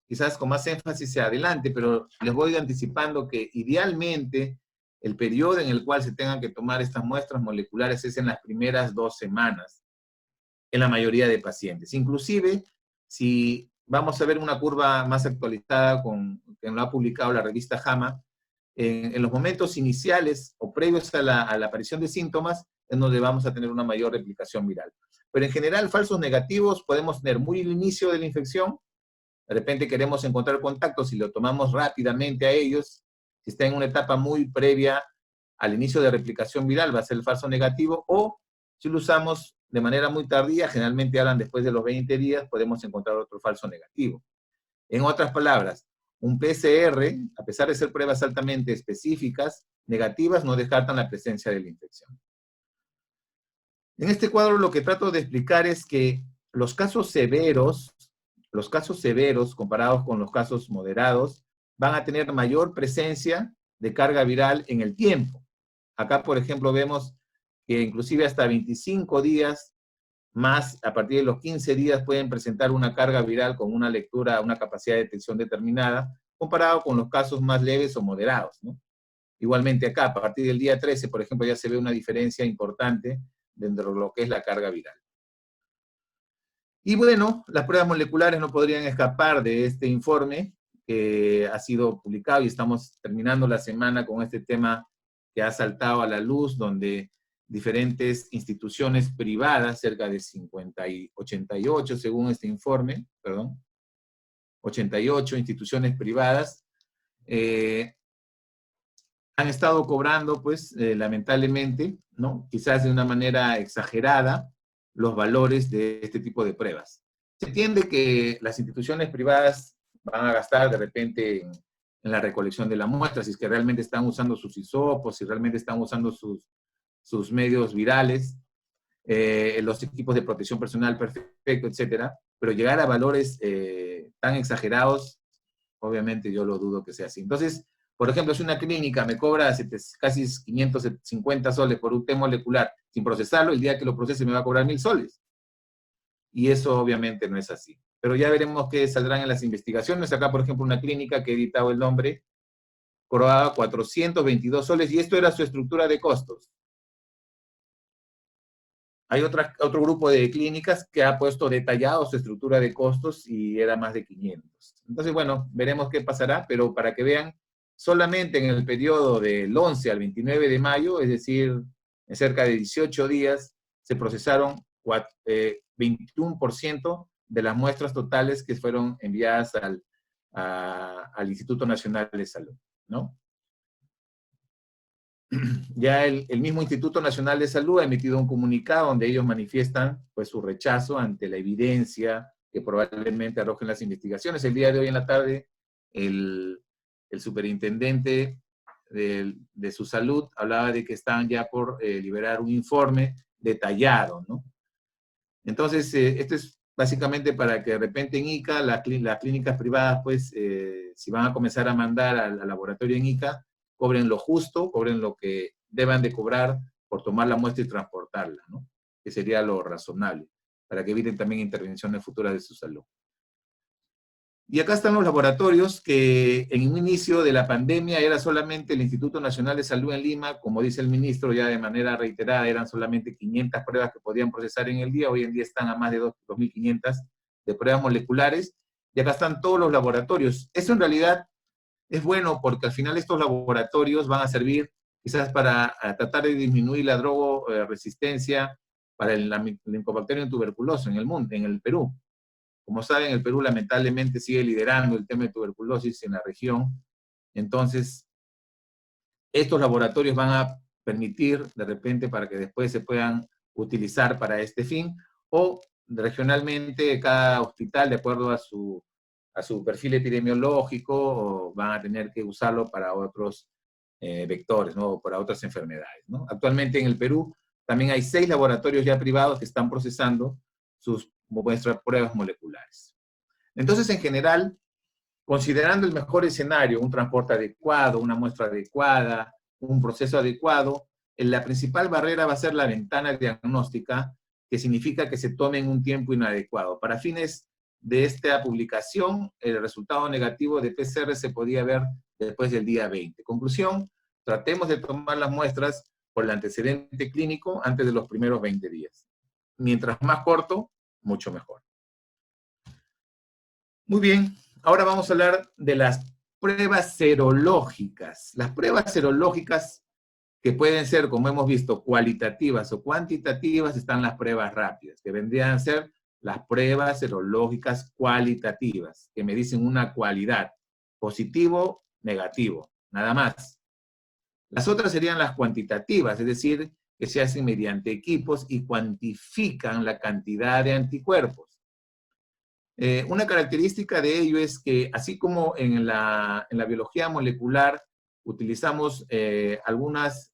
quizás con más énfasis se adelante, pero les voy anticipando que idealmente el periodo en el cual se tengan que tomar estas muestras moleculares es en las primeras 2 semanas, en la mayoría de pacientes. Inclusive, si vamos a ver una curva más actualizada que lo ha publicado la revista JAMA, en los momentos iniciales o previos a la aparición de síntomas, es donde vamos a tener una mayor replicación viral. Pero en general, falsos negativos podemos tener muy al inicio de la infección, de repente queremos encontrar contactos y lo tomamos rápidamente a ellos, si está en una etapa muy previa al inicio de replicación viral, va a ser el falso negativo, o si lo usamos de manera muy tardía, generalmente hablan después de los 20 días, podemos encontrar otro falso negativo. En otras palabras, un PCR, a pesar de ser pruebas altamente específicas, negativas, no descartan la presencia de la infección. En este cuadro lo que trato de explicar es que los casos severos comparados con los casos moderados, van a tener mayor presencia de carga viral en el tiempo. Acá, por ejemplo, vemos que inclusive hasta 25 días más, a partir de los 15 días, pueden presentar una carga viral con una lectura, una capacidad de detección determinada, comparado con los casos más leves o moderados, ¿no? Igualmente acá, a partir del día 13, por ejemplo, ya se ve una diferencia importante dentro de lo que es la carga viral. Y bueno, las pruebas moleculares no podrían escapar de este informe que ha sido publicado y estamos terminando la semana con este tema que ha saltado a la luz, donde diferentes instituciones privadas, cerca de 88 según este informe, 88 instituciones privadas, han estado cobrando, pues, lamentablemente, ¿no? Quizás de una manera exagerada, los valores de este tipo de pruebas. Se entiende que las instituciones privadas van a gastar de repente en la recolección de la muestra, si es que realmente están usando sus hisopos, si realmente están usando sus medios virales, los equipos de protección personal perfecto, etcétera, pero llegar a valores tan exagerados, obviamente yo lo dudo que sea así. Entonces, por ejemplo, si una clínica me cobra casi 550 soles por un té molecular sin procesarlo, el día que lo procese me va a cobrar 1.000 soles. Y eso obviamente no es así. Pero ya veremos qué saldrán en las investigaciones. Acá, por ejemplo, una clínica que he editado el nombre, cobraba 422 soles y esto era su estructura de costos. Hay otro grupo de clínicas que ha puesto detallado su estructura de costos y era más de 500. Entonces, bueno, veremos qué pasará, pero para que vean, solamente en el periodo del 11 al 29 de mayo, es decir, en cerca de 18 días, se procesaron 21% de las muestras totales que fueron enviadas al Instituto Nacional de Salud, ¿no? Ya el mismo Instituto Nacional de Salud ha emitido un comunicado donde ellos manifiestan, pues, su rechazo ante la evidencia que probablemente arrojen las investigaciones. El día de hoy en la tarde, el superintendente de su salud hablaba de que estaban ya por liberar un informe detallado, ¿no? Entonces, esto es básicamente para que de repente en ICA, las clínicas privadas, pues, si van a comenzar a mandar al laboratorio en ICA, cobren lo justo, cobren lo que deban de cobrar por tomar la muestra y transportarla, ¿no? Que sería lo razonable, para que eviten también intervenciones futuras de su salud. Y acá están los laboratorios que en un inicio de la pandemia era solamente el Instituto Nacional de Salud en Lima, como dice el ministro ya de manera reiterada, eran solamente 500 pruebas que podían procesar en el día, hoy en día están a más de 2.500 de pruebas moleculares, y acá están todos los laboratorios. Eso en realidad es bueno porque al final estos laboratorios van a servir quizás para tratar de disminuir la drogoresistencia para el Helicobacterium tuberculosis en el mundo, en el Perú. Como saben, el Perú lamentablemente sigue liderando el tema de tuberculosis en la región. Entonces, estos laboratorios van a permitir de repente para que después se puedan utilizar para este fin, o regionalmente cada hospital, de acuerdo a su perfil epidemiológico, van a tener que usarlo para otros vectores, ¿no? O para otras enfermedades, ¿no? Actualmente en el Perú también hay 6 laboratorios ya privados que están procesando sus muestras pruebas moleculares. Entonces, en general, considerando el mejor escenario, un transporte adecuado, una muestra adecuada, un proceso adecuado, la principal barrera va a ser la ventana diagnóstica, que significa que se tome en un tiempo inadecuado. Para fines de esta publicación, el resultado negativo de PCR se podía ver después del día 20. Conclusión, tratemos de tomar las muestras por el antecedente clínico antes de los primeros 20 días. Mientras más corto, mucho mejor. Muy bien, ahora vamos a hablar de las pruebas serológicas. Las pruebas serológicas que pueden ser, como hemos visto, cualitativas o cuantitativas, están las pruebas rápidas, que vendrían a ser las pruebas serológicas cualitativas, que me dicen una cualidad, positivo, negativo, nada más. Las otras serían las cuantitativas, es decir, que se hacen mediante equipos y cuantifican la cantidad de anticuerpos. Una característica de ello es que, así como en la biología molecular utilizamos algunas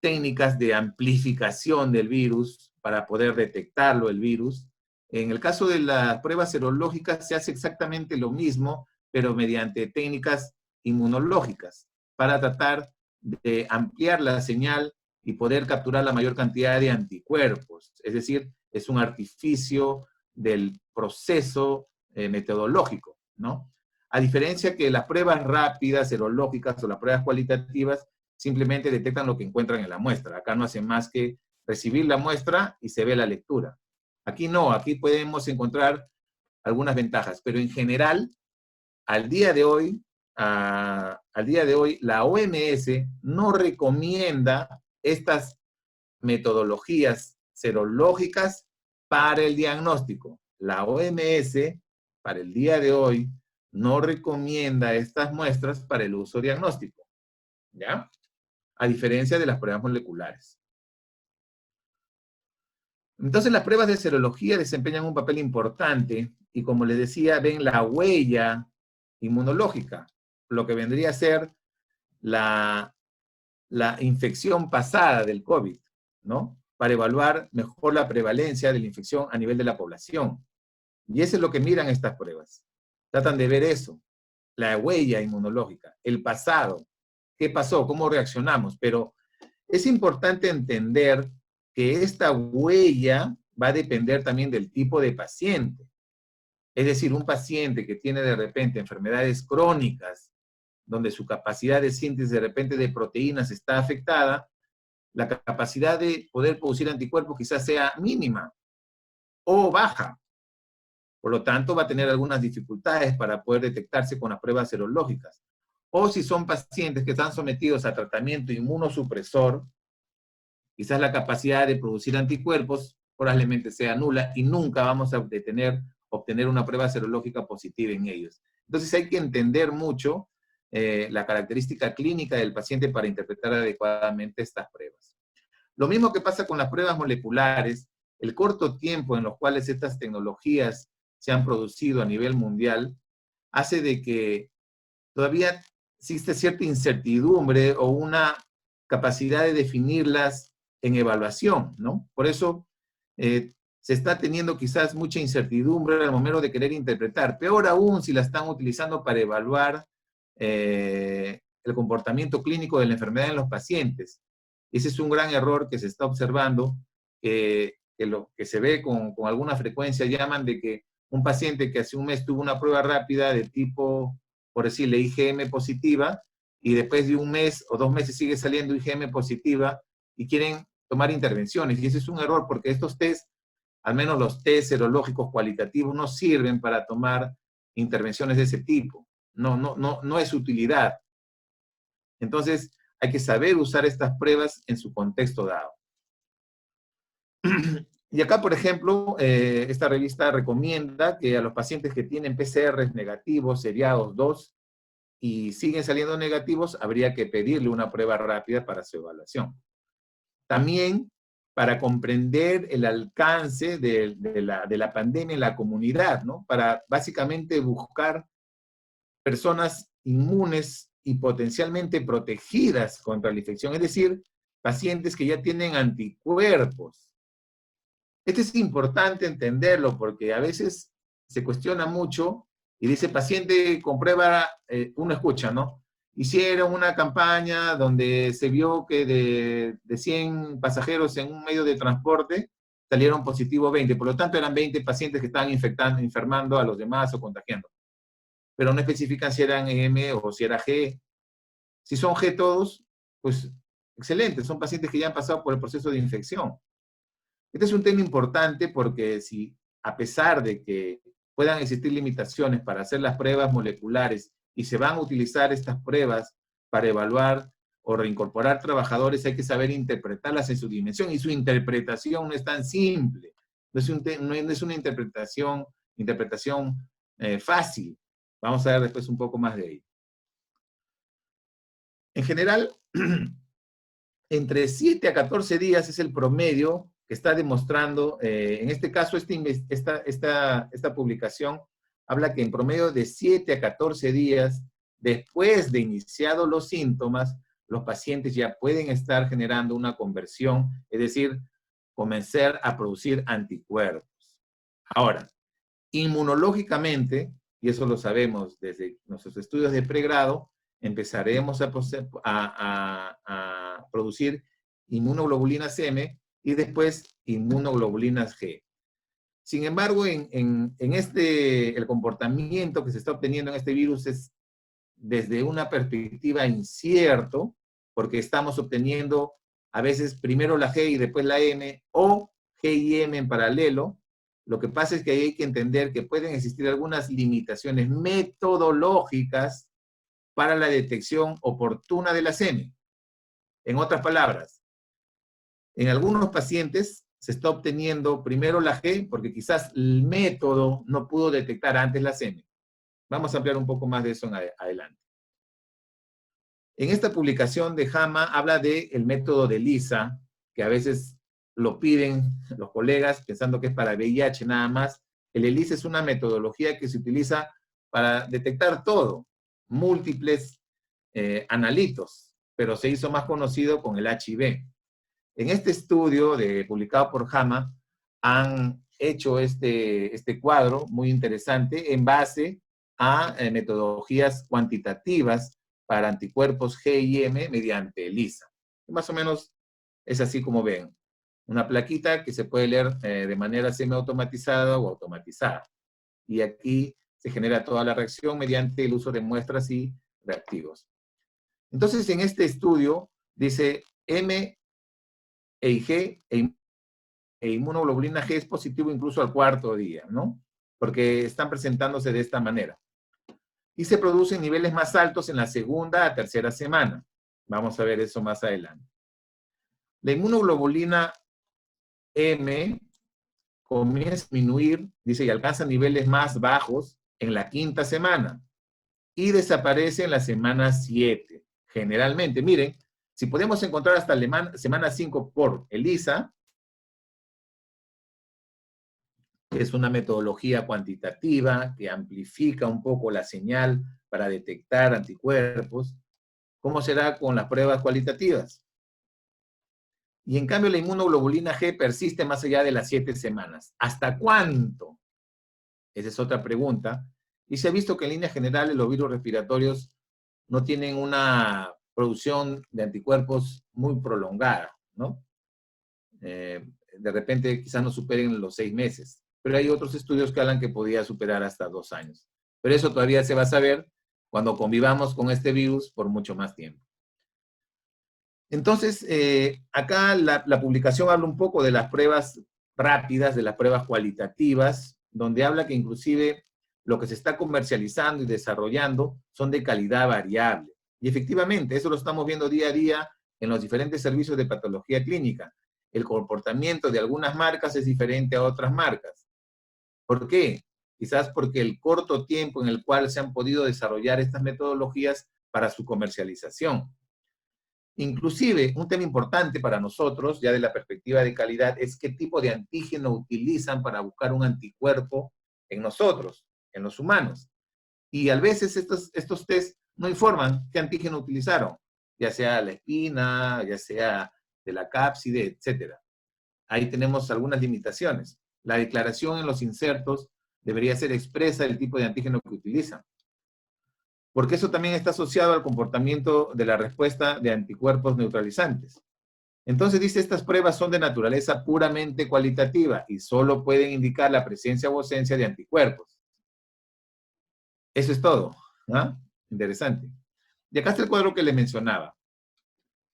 técnicas de amplificación del virus para poder detectarlo, el virus, en el caso de las pruebas serológicas se hace exactamente lo mismo, pero mediante técnicas inmunológicas, para tratar de ampliar la señal y poder capturar la mayor cantidad de anticuerpos. Es decir, es un artificio del proceso metodológico, ¿no? A diferencia que las pruebas rápidas, serológicas o las pruebas cualitativas simplemente detectan lo que encuentran en la muestra. Acá no hacen más que recibir la muestra y se ve la lectura. Aquí no, aquí podemos encontrar algunas ventajas, pero en general, al día de hoy, la OMS no recomienda estas metodologías serológicas para el diagnóstico. La OMS, para el día de hoy, no recomienda estas muestras para el uso diagnóstico, ¿ya? A diferencia de las pruebas moleculares. Entonces, las pruebas de serología desempeñan un papel importante y, como les decía, ven la huella inmunológica, lo que vendría a ser la infección pasada del COVID, ¿no? Para evaluar mejor la prevalencia de la infección a nivel de la población. Y eso es lo que miran estas pruebas. Tratan de ver eso, la huella inmunológica, el pasado, qué pasó, cómo reaccionamos. Pero es importante entender que esta huella va a depender también del tipo de paciente. Es decir, un paciente que tiene de repente enfermedades crónicas, donde su capacidad de síntesis de repente de proteínas está afectada, la capacidad de poder producir anticuerpos quizás sea mínima o baja. Por lo tanto, va a tener algunas dificultades para poder detectarse con las pruebas serológicas. O si son pacientes que están sometidos a tratamiento inmunosupresor, quizás la capacidad de producir anticuerpos probablemente sea nula y nunca vamos a obtener una prueba serológica positiva en ellos. Entonces hay que entender mucho la característica clínica del paciente para interpretar adecuadamente estas pruebas. Lo mismo que pasa con las pruebas moleculares, el corto tiempo en los cuales estas tecnologías se han producido a nivel mundial hace de que todavía existe cierta incertidumbre o una capacidad de definirlas en evaluación, ¿no? Por eso se está teniendo quizás mucha incertidumbre al momento de querer interpretar. Peor aún si la están utilizando para evaluar el comportamiento clínico de la enfermedad en los pacientes. Ese es un gran error que se está observando, que lo que se ve con alguna frecuencia, llaman de que un paciente que hace un mes tuvo una prueba rápida de tipo, por decirle, IgM positiva, y después de un mes o 2 meses sigue saliendo IgM positiva, y quieren tomar intervenciones. Y ese es un error, porque estos test, al menos los test serológicos cualitativos, no sirven para tomar intervenciones de ese tipo. No es utilidad. Entonces, hay que saber usar estas pruebas en su contexto dado. Y acá, por ejemplo, esta revista recomienda que a los pacientes que tienen PCRs negativos, seriados 2, y siguen saliendo negativos, habría que pedirle una prueba rápida para su evaluación. También para comprender el alcance de la pandemia en la comunidad, ¿no? Para básicamente buscar personas inmunes y potencialmente protegidas contra la infección, es decir, pacientes que ya tienen anticuerpos. Esto es importante entenderlo porque a veces se cuestiona mucho y dice paciente con prueba, uno escucha, ¿no? Hicieron una campaña donde se vio que de 100 pasajeros en un medio de transporte, salieron positivo 20. Por lo tanto, eran 20 pacientes que estaban enfermando a los demás o contagiando. Pero no especifican si eran M o si era G. Si son G todos, pues excelente, son pacientes que ya han pasado por el proceso de infección. Este es un tema importante porque si, a pesar de que puedan existir limitaciones para hacer las pruebas moleculares y se van a utilizar estas pruebas para evaluar o reincorporar trabajadores, hay que saber interpretarlas en su dimensión, y su interpretación no es tan simple, no es una interpretación fácil. Vamos a ver después un poco más de ello. En general, entre 7 a 14 días es el promedio que está demostrando, en este caso, esta publicación habla que en promedio de 7 a 14 días después de iniciados los síntomas, los pacientes ya pueden estar generando una conversión, es decir, comenzar a producir anticuerpos. Ahora, inmunológicamente, y eso lo sabemos desde nuestros estudios de pregrado, empezaremos a producir inmunoglobulinas M y después inmunoglobulinas G. Sin embargo, el comportamiento que se está obteniendo en este virus es desde una perspectiva incierto, porque estamos obteniendo a veces primero la G y después la M, o G y M en paralelo. Lo que pasa es que hay que entender que pueden existir algunas limitaciones metodológicas para la detección oportuna de las M. En otras palabras, en algunos pacientes se está obteniendo primero la G porque quizás el método no pudo detectar antes las M. Vamos a ampliar un poco más de eso en adelante. En esta publicación de JAMA habla del método de ELISA, que a veces lo piden los colegas pensando que es para VIH nada más. El ELISA es una metodología que se utiliza para detectar todo, múltiples analitos, pero se hizo más conocido con el HIV. En este estudio publicado por JAMA han hecho este cuadro muy interesante en base a metodologías cuantitativas para anticuerpos G y M mediante ELISA. Más o menos es así como ven. Una plaquita que se puede leer de manera semiautomatizada o automatizada. Y aquí se genera toda la reacción mediante el uso de muestras y reactivos. Entonces, en este estudio dice M e G e inmunoglobulina G es positivo incluso al cuarto día, ¿no? Porque están presentándose de esta manera. Y se producen niveles más altos en la segunda a tercera semana. Vamos a ver eso más adelante. La inmunoglobulina M comienza a disminuir, dice, y alcanza niveles más bajos en la quinta semana y desaparece en la semana 7. Generalmente, miren, si podemos encontrar hasta la semana 5 por ELISA, que es una metodología cuantitativa que amplifica un poco la señal para detectar anticuerpos, ¿cómo será con las pruebas cualitativas? Y en cambio la inmunoglobulina G persiste más allá de las 7 semanas. ¿Hasta cuánto? Esa es otra pregunta. Y se ha visto que en líneas generales los virus respiratorios no tienen una producción de anticuerpos muy prolongada, ¿no? De repente quizás no superen los 6 meses. Pero hay otros estudios que hablan que podía superar hasta 2 años. Pero eso todavía se va a saber cuando convivamos con este virus por mucho más tiempo. Entonces, acá la publicación habla un poco de las pruebas rápidas, de las pruebas cualitativas, donde habla que inclusive lo que se está comercializando y desarrollando son de calidad variable. Y efectivamente, eso lo estamos viendo día a día en los diferentes servicios de patología clínica. El comportamiento de algunas marcas es diferente a otras marcas. ¿Por qué? Quizás porque el corto tiempo en el cual se han podido desarrollar estas metodologías para su comercialización. Inclusive, un tema importante para nosotros, ya de la perspectiva de calidad, es qué tipo de antígeno utilizan para buscar un anticuerpo en nosotros, en los humanos. Y a veces estos test no informan qué antígeno utilizaron, ya sea la espina, ya sea de la cápside, etc. Ahí tenemos algunas limitaciones. La declaración en los insertos debería ser expresa del tipo de antígeno que utilizan, porque eso también está asociado al comportamiento de la respuesta de anticuerpos neutralizantes. Entonces dice, estas pruebas son de naturaleza puramente cualitativa y solo pueden indicar la presencia o ausencia de anticuerpos. Eso es todo. ¿Ah? Interesante. Y acá está el cuadro que le mencionaba.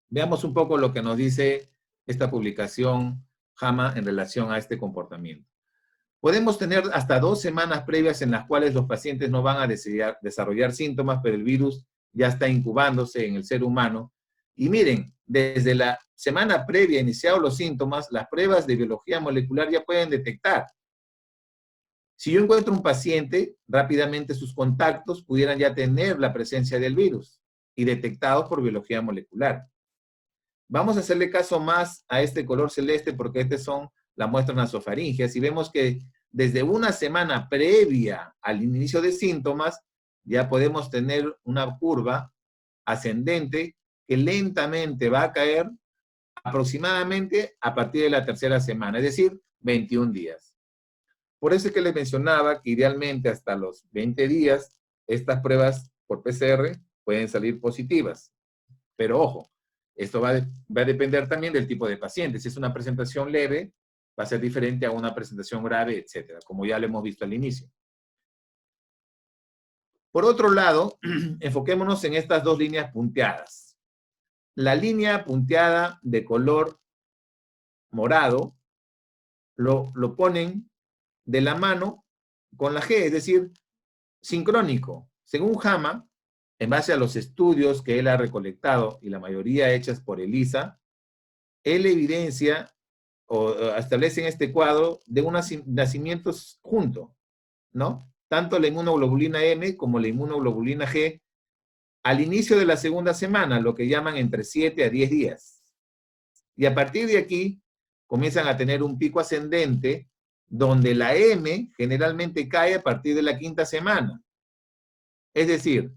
Veamos un poco lo que nos dice esta publicación JAMA en relación a este comportamiento. Podemos tener hasta 2 semanas previas en las cuales los pacientes no van a desarrollar síntomas, pero el virus ya está incubándose en el ser humano. Y miren, desde la semana previa iniciados los síntomas, las pruebas de biología molecular ya pueden detectar. Si yo encuentro un paciente, rápidamente sus contactos pudieran ya tener la presencia del virus y detectados por biología molecular. Vamos a hacerle caso más a este color celeste porque estas son las muestras nasofaringeas y vemos que desde una semana previa al inicio de síntomas ya podemos tener una curva ascendente que lentamente va a caer aproximadamente a partir de la tercera semana, es decir, 21 días. Por eso es que les mencionaba que idealmente hasta los 20 días estas pruebas por PCR pueden salir positivas. Pero ojo, esto va a depender también del tipo de paciente. Si es una presentación leve, va a ser diferente a una presentación grave, etcétera, como ya lo hemos visto al inicio. Por otro lado, enfoquémonos en estas dos líneas punteadas. La línea punteada de color morado lo ponen de la mano con la G, es decir, sincrónico. Según JAMA, en base a los estudios que él ha recolectado, y la mayoría hechas por ELISA, él evidencia o establece en este cuadro de unos nacimientos juntos, ¿no? Tanto la inmunoglobulina M como la inmunoglobulina G al inicio de la segunda semana, lo que llaman entre 7 a 10 días. Y a partir de aquí comienzan a tener un pico ascendente donde la M generalmente cae a partir de la quinta semana. Es decir,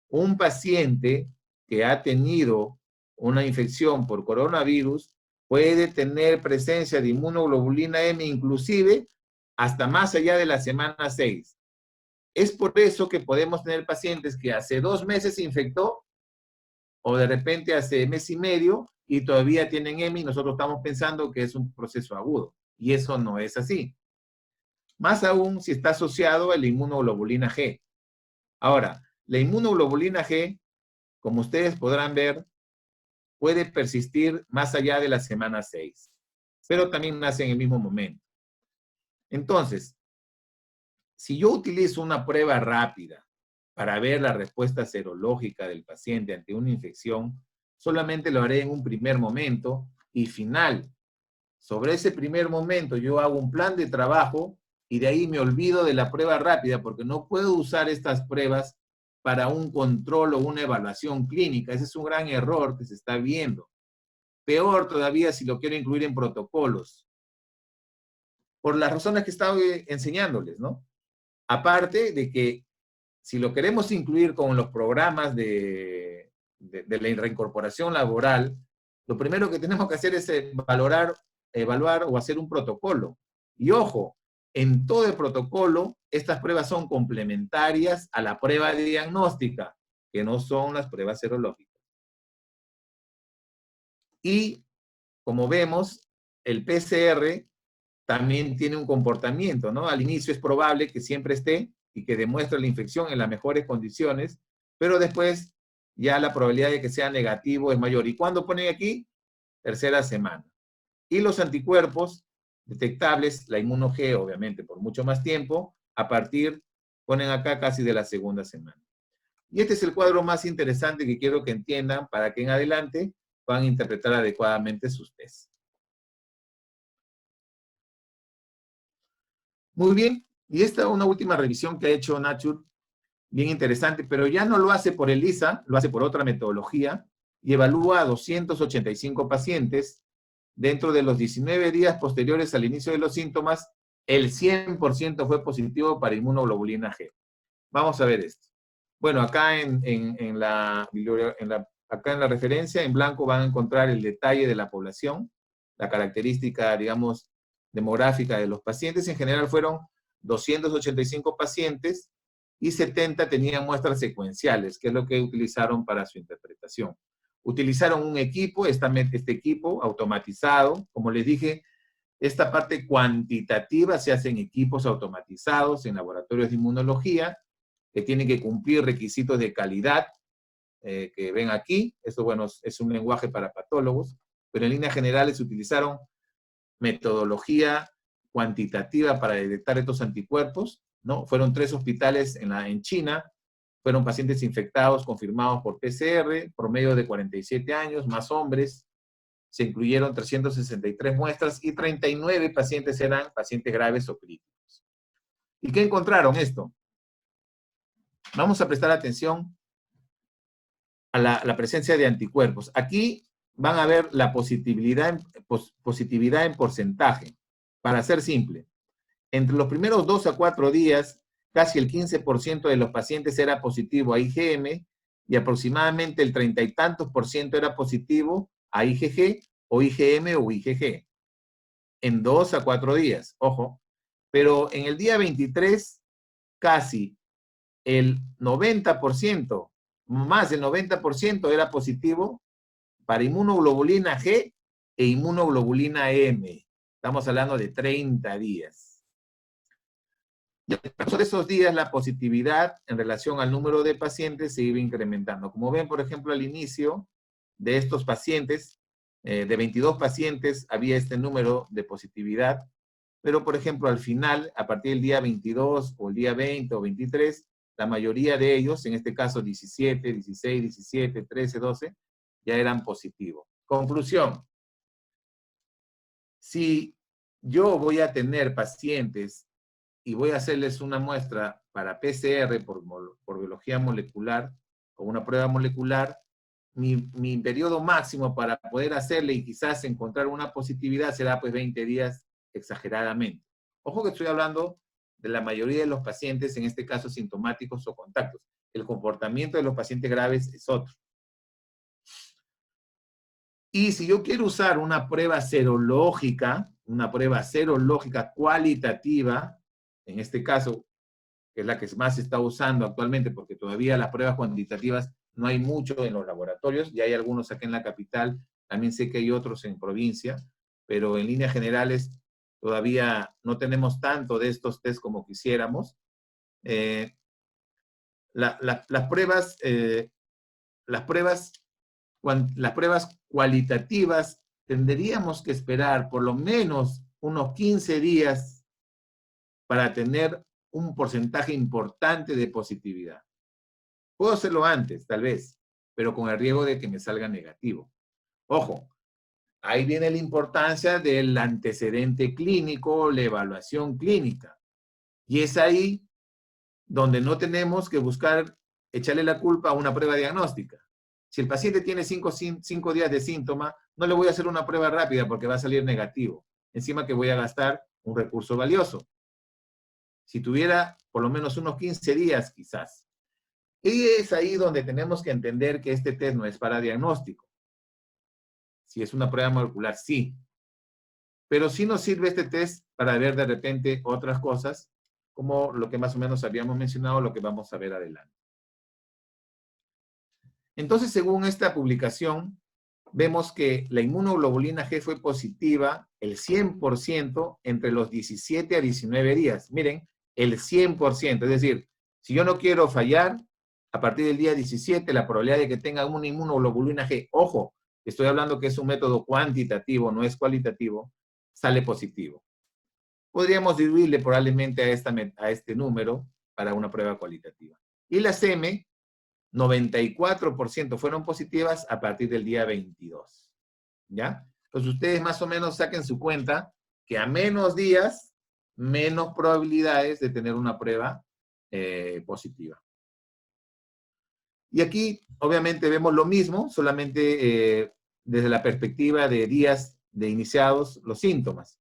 un paciente que ha tenido una infección por coronavirus puede tener presencia de inmunoglobulina M inclusive hasta más allá de la semana 6. Es por eso que podemos tener pacientes que hace 2 meses se infectó o de repente hace mes y medio y todavía tienen M y nosotros estamos pensando que es un proceso agudo. Y eso no es así. Más aún si está asociado a la inmunoglobulina G. Ahora, la inmunoglobulina G, como ustedes podrán ver, puede persistir más allá de la semana 6, pero también nace en el mismo momento. Entonces, si yo utilizo una prueba rápida para ver la respuesta serológica del paciente ante una infección, solamente lo haré en un primer momento y final. Sobre ese primer momento yo hago un plan de trabajo y de ahí me olvido de la prueba rápida porque no puedo usar estas pruebas para un control o una evaluación clínica. Ese es un gran error que se está viendo. Peor todavía si lo quiero incluir en protocolos. Por las razones que estaba enseñándoles, ¿no? Aparte de que si lo queremos incluir con los programas de la reincorporación laboral, lo primero que tenemos que hacer es evaluar o hacer un protocolo. Y ojo, en todo el protocolo, estas pruebas son complementarias a la prueba diagnóstica, que no son las pruebas serológicas. Y, como vemos, el PCR también tiene un comportamiento, ¿no? Al inicio es probable que siempre esté y que demuestre la infección en las mejores condiciones, pero después ya la probabilidad de que sea negativo es mayor. ¿Y cuándo ponen aquí? Tercera semana. Y los anticuerpos detectables, la inmuno-G, obviamente, por mucho más tiempo, ponen acá casi de la segunda semana. Y este es el cuadro más interesante que quiero que entiendan para que en adelante puedan interpretar adecuadamente sus tests. Muy bien, y esta es una última revisión que ha hecho Nature, bien interesante, pero ya no lo hace por ELISA, lo hace por otra metodología, y evalúa a 285 pacientes. Dentro de los 19 días posteriores al inicio de los síntomas, el 100% fue positivo para inmunoglobulina G. Vamos a ver esto. Bueno, acá en la referencia, en blanco van a encontrar el detalle de la población, la característica, digamos, demográfica de los pacientes. En general fueron 285 pacientes y 70 tenían muestras secuenciales, que es lo que utilizaron para su interpretación. Utilizaron un equipo, este equipo automatizado. Como les dije, esta parte cuantitativa se hace en equipos automatizados, en laboratorios de inmunología, que tienen que cumplir requisitos de calidad, que ven aquí. Esto, bueno, es un lenguaje para patólogos, pero en líneas generales utilizaron metodología cuantitativa para detectar estos anticuerpos, ¿no? Fueron 3 hospitales en China, fueron pacientes infectados confirmados por PCR, promedio de 47 años, más hombres. Se incluyeron 363 muestras y 39 pacientes eran pacientes graves o críticos. ¿Y qué encontraron esto? Vamos a prestar atención a la presencia de anticuerpos. Aquí van a ver la positividad en porcentaje. Para ser simple, entre los primeros 2 a 4 días, casi el 15% de los pacientes era positivo a IgM y aproximadamente el 30 y tantos % era positivo a IgG o IgM o IgG. En 2 a 4 días, ojo. Pero en el día 23, casi el 90%, más del 90% era positivo para inmunoglobulina G e inmunoglobulina M. Estamos hablando de 30 días. Y a partir de esos días, la positividad en relación al número de pacientes se iba incrementando. Como ven, por ejemplo, al inicio de estos pacientes, de 22 pacientes, había este número de positividad, pero, por ejemplo, al final, a partir del día 22 o el día 20 o 23, la mayoría de ellos, en este caso 17, 16, 17, 13, 12, ya eran positivos. Conclusión. Si yo voy a tener pacientes y voy a hacerles una muestra para PCR por biología molecular o una prueba molecular, mi periodo máximo para poder hacerle y quizás encontrar una positividad será pues 20 días exageradamente. Ojo que estoy hablando de la mayoría de los pacientes, en este caso sintomáticos o contactos. El comportamiento de los pacientes graves es otro. Y si yo quiero usar una prueba serológica cualitativa, en este caso, que es la que más se está usando actualmente, porque todavía las pruebas cuantitativas no hay mucho en los laboratorios, y hay algunos aquí en la capital, también sé que hay otros en provincia, pero en líneas generales todavía no tenemos tanto de estos test como quisiéramos. Las pruebas cualitativas tendríamos que esperar por lo menos unos 15 días para tener un porcentaje importante de positividad. Puedo hacerlo antes, tal vez, pero con el riesgo de que me salga negativo. Ojo, ahí viene la importancia del antecedente clínico, la evaluación clínica. Y es ahí donde no tenemos que buscar echarle la culpa a una prueba diagnóstica. Si el paciente tiene 5 días de síntoma, no le voy a hacer una prueba rápida porque va a salir negativo. Encima que voy a gastar un recurso valioso. Si tuviera por lo menos unos 15 días, quizás. Y es ahí donde tenemos que entender que este test no es para diagnóstico. Si es una prueba molecular, sí. Pero sí nos sirve este test para ver de repente otras cosas, como lo que más o menos habíamos mencionado, lo que vamos a ver adelante. Entonces, según esta publicación, vemos que la inmunoglobulina G fue positiva el 100% entre los 17 a 19 días. Miren, el 100%, es decir, si yo no quiero fallar, a partir del día 17, la probabilidad de que tenga una inmunoglobulina G, ojo, estoy hablando que es un método cuantitativo, no es cualitativo, sale positivo. Podríamos dividirle probablemente a este número para una prueba cualitativa. Y las M, 94% fueron positivas a partir del día 22. ¿Ya? Entonces ustedes más o menos saquen su cuenta que a menos días, menos probabilidades de tener una prueba positiva. Y aquí, obviamente, vemos lo mismo, solamente desde la perspectiva de días de iniciados los síntomas.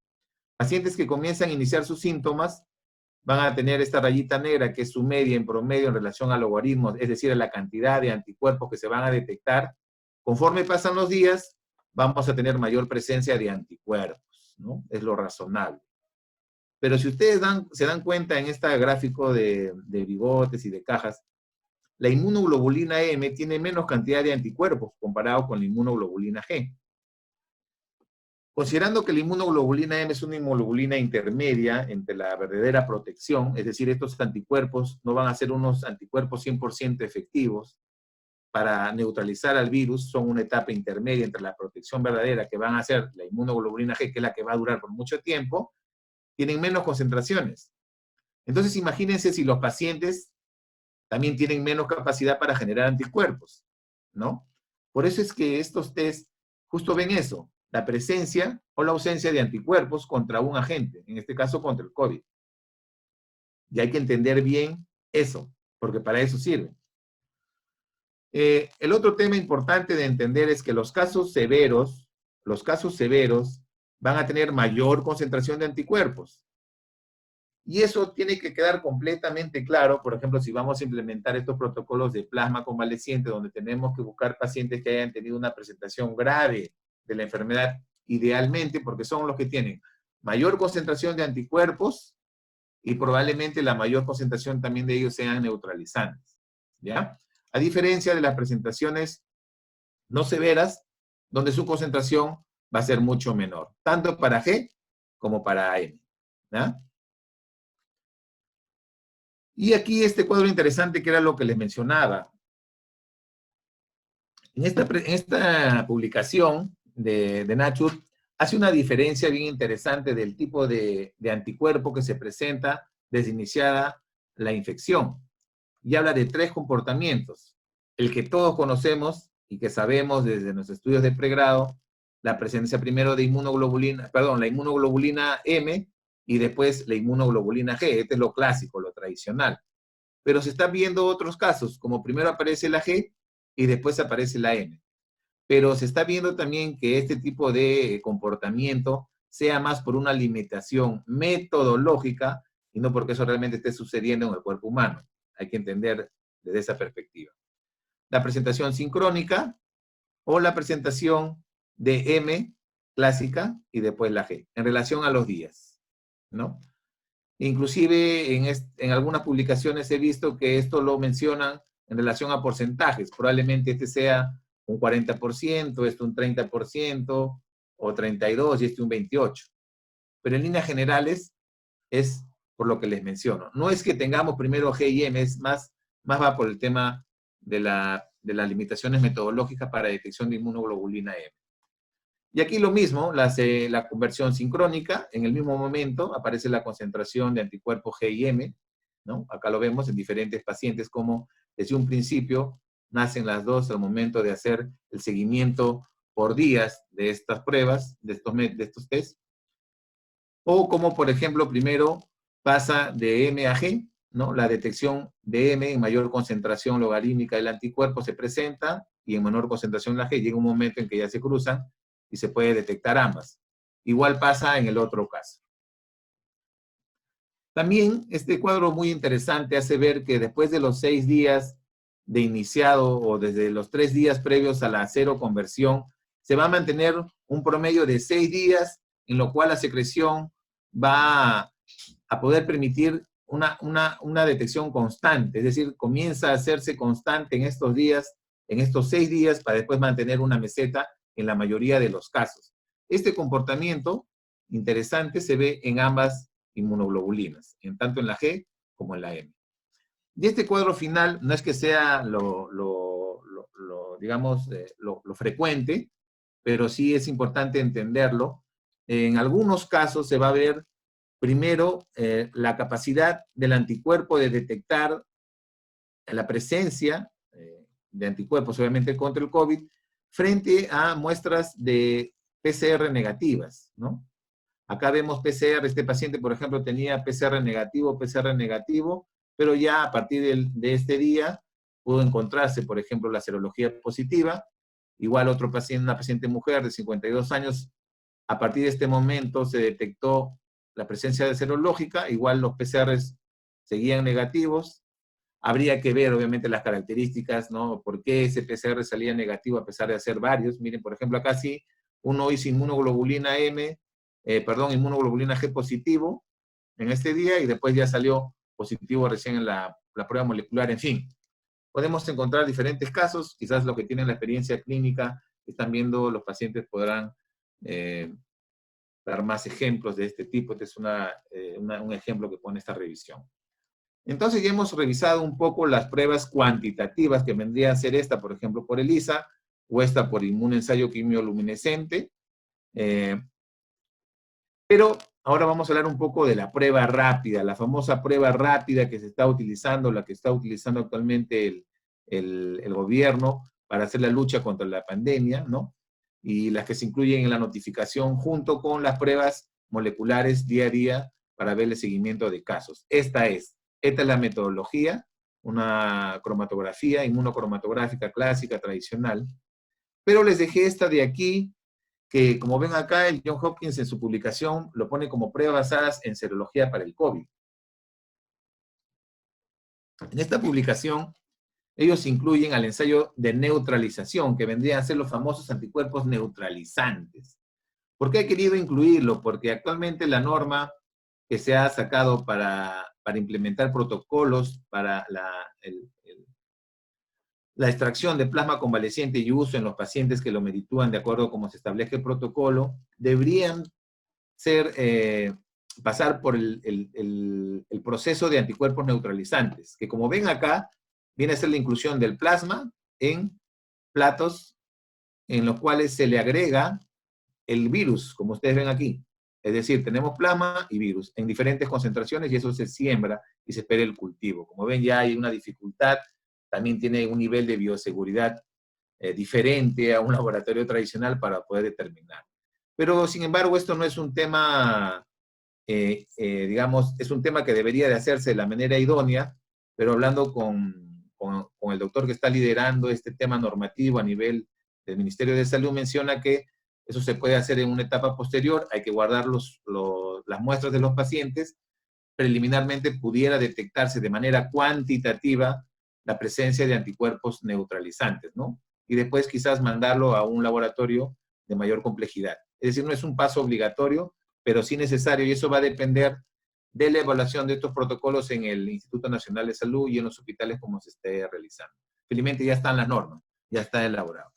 Pacientes que comienzan a iniciar sus síntomas van a tener esta rayita negra, que es su media en promedio en relación al logaritmo, es decir, a la cantidad de anticuerpos que se van a detectar. Conforme pasan los días, vamos a tener mayor presencia de anticuerpos, ¿no? Es lo razonable. Pero si ustedes se dan cuenta en este gráfico de bigotes y de cajas, la inmunoglobulina M tiene menos cantidad de anticuerpos comparado con la inmunoglobulina G. Considerando que la inmunoglobulina M es una inmunoglobulina intermedia entre la verdadera protección, es decir, estos anticuerpos no van a ser unos anticuerpos 100% efectivos para neutralizar al virus, son una etapa intermedia entre la protección verdadera, que van a ser la inmunoglobulina G, que es la que va a durar por mucho tiempo, tienen menos concentraciones. Entonces, imagínense si los pacientes también tienen menos capacidad para generar anticuerpos, ¿no? Por eso es que estos test justo ven eso, la presencia o la ausencia de anticuerpos contra un agente, en este caso contra el COVID. Y hay que entender bien eso, porque para eso sirve. El otro tema importante de entender es que los casos severos van a tener mayor concentración de anticuerpos. Y eso tiene que quedar completamente claro, por ejemplo, si vamos a implementar estos protocolos de plasma convaleciente, donde tenemos que buscar pacientes que hayan tenido una presentación grave de la enfermedad, idealmente, porque son los que tienen mayor concentración de anticuerpos y probablemente la mayor concentración también de ellos sean neutralizantes, ¿ya? A diferencia de las presentaciones no severas, donde su concentración va a ser mucho menor, tanto para G como para M, ¿ya? Y aquí este cuadro interesante que era lo que les mencionaba. En esta publicación de Nature hace una diferencia bien interesante del tipo de anticuerpo que se presenta desde iniciada la infección. Y habla de 3 comportamientos. El que todos conocemos y que sabemos desde nuestros estudios de pregrado, la presencia primero de la inmunoglobulina M y después la inmunoglobulina G. Este es lo clásico, lo tradicional. Pero se están viendo otros casos, como primero aparece la G y después aparece la M. Pero se está viendo también que este tipo de comportamiento sea más por una limitación metodológica y no porque eso realmente esté sucediendo en el cuerpo humano. Hay que entender desde esa perspectiva. La presentación sincrónica o la presentación de M clásica y después la G, en relación a los días, ¿no? Inclusive en algunas publicaciones he visto que esto lo mencionan en relación a porcentajes. Probablemente este sea un 40%, este un 30%, o 32% y este un 28%. Pero en líneas generales es por lo que les menciono. No es que tengamos primero G y M, es más va por el tema de las limitaciones metodológicas para detección de inmunoglobulina M. Y aquí lo mismo, la conversión sincrónica, en el mismo momento aparece la concentración de anticuerpos G y M, ¿no? Acá lo vemos en diferentes pacientes, como desde un principio nacen las dos al momento de hacer el seguimiento por días de estas pruebas, de estos test. O como, por ejemplo, primero pasa de M a G, ¿no? La detección de M en mayor concentración logarítmica del anticuerpo se presenta y en menor concentración la G. Llega un momento en que ya se cruzan y se puede detectar ambas. Igual pasa en el otro caso. También este cuadro muy interesante hace ver que después de los 6 días de iniciado o desde los 3 días previos a la cero conversión, se va a mantener un promedio de 6 días en lo cual la secreción va a poder permitir una detección constante, es decir, comienza a hacerse constante en estos días, en estos 6 días, para después mantener una meseta en la mayoría de los casos. Este comportamiento interesante se ve en ambas inmunoglobulinas, tanto en la G como en la M. Y este cuadro final no es que sea digamos, lo frecuente, pero sí es importante entenderlo. En algunos casos se va a ver primero la capacidad del anticuerpo de detectar la presencia de anticuerpos, obviamente contra el COVID, frente a muestras de PCR negativas, ¿no? Acá vemos PCR, este paciente, por ejemplo, tenía PCR negativo, pero ya a partir de este día pudo encontrarse, por ejemplo, la serología positiva. Igual otro paciente, una paciente mujer de 52 años, a partir de este momento se detectó la presencia de serológica, igual los PCRs seguían negativos. Habría que ver, obviamente, las características, ¿no? ¿Por qué ese PCR salía negativo a pesar de hacer varios? Miren, por ejemplo, acá sí, uno hizo inmunoglobulina inmunoglobulina G positivo en este día y después ya salió positivo recién en la prueba molecular, en fin. podemos encontrar diferentes casos, quizás los que tienen la experiencia clínica, que están viendo los pacientes podrán dar más ejemplos de este tipo. Este es un ejemplo que pone esta revisión. Entonces ya hemos revisado un poco las pruebas cuantitativas que vendría a ser esta, por ejemplo, por ELISA, o esta por inmunensayo quimioluminescente. Pero ahora vamos a hablar un poco de la prueba rápida, la famosa prueba rápida que se está utilizando, la que está utilizando actualmente el gobierno para hacer la lucha contra la pandemia, ¿no? Y las que se incluyen en la notificación junto con las pruebas moleculares día a día para ver el seguimiento de casos. Esta es la metodología, una cromatografía inmunocromatográfica clásica tradicional, pero les dejé esta de aquí, que como ven acá, el Johns Hopkins en su publicación lo pone como pruebas basadas en serología para el COVID. En esta publicación, ellos incluyen al ensayo de neutralización, que vendrían a ser los famosos anticuerpos neutralizantes. ¿Por qué he querido incluirlo? Porque actualmente la norma que se ha sacado para implementar protocolos para la extracción de plasma convaleciente y uso en los pacientes que lo meritúan de acuerdo a cómo se establece el protocolo, deberían pasar por el proceso de anticuerpos neutralizantes, que como ven acá, viene a ser la inclusión del plasma en platos en los cuales se le agrega el virus, como ustedes ven aquí. Es decir, tenemos plasma y virus en diferentes concentraciones y eso se siembra y se espera el cultivo. Como ven, ya hay una dificultad, también tiene un nivel de bioseguridad diferente a un laboratorio tradicional para poder determinar. Pero, sin embargo, esto no es un tema, digamos, es un tema que debería de hacerse de la manera idónea, pero hablando con el doctor que está liderando este tema normativo a nivel del Ministerio de Salud, menciona que eso se puede hacer en una etapa posterior, hay que guardar las muestras de los pacientes, preliminarmente pudiera detectarse de manera cuantitativa la presencia de anticuerpos neutralizantes, ¿no? Y después quizás mandarlo a un laboratorio de mayor complejidad. Es decir, no es un paso obligatorio, pero sí necesario, y eso va a depender de la evaluación de estos protocolos en el Instituto Nacional de Salud y en los hospitales como se esté realizando. Felizmente ya están las normas, ya está elaborado.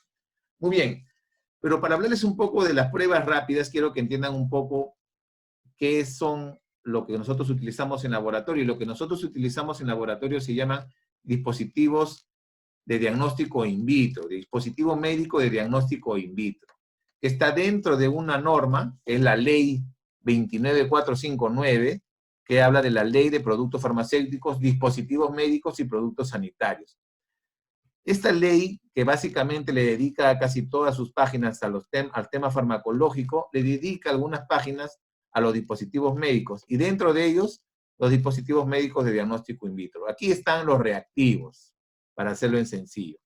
Muy bien, pero para hablarles un poco de las pruebas rápidas, quiero que entiendan un poco qué son lo que nosotros utilizamos en laboratorio. Y lo que nosotros utilizamos en laboratorio se llaman dispositivos de diagnóstico in vitro, dispositivo médico de diagnóstico in vitro. Está dentro de una norma, que es la ley 29459, que habla de la ley de productos farmacéuticos, dispositivos médicos y productos sanitarios. Esta ley, que básicamente le dedica casi todas sus páginas al tema farmacológico, le dedica algunas páginas a los dispositivos médicos, y dentro de ellos, los dispositivos médicos de diagnóstico in vitro. Aquí están los reactivos, para hacerlo en sencillo,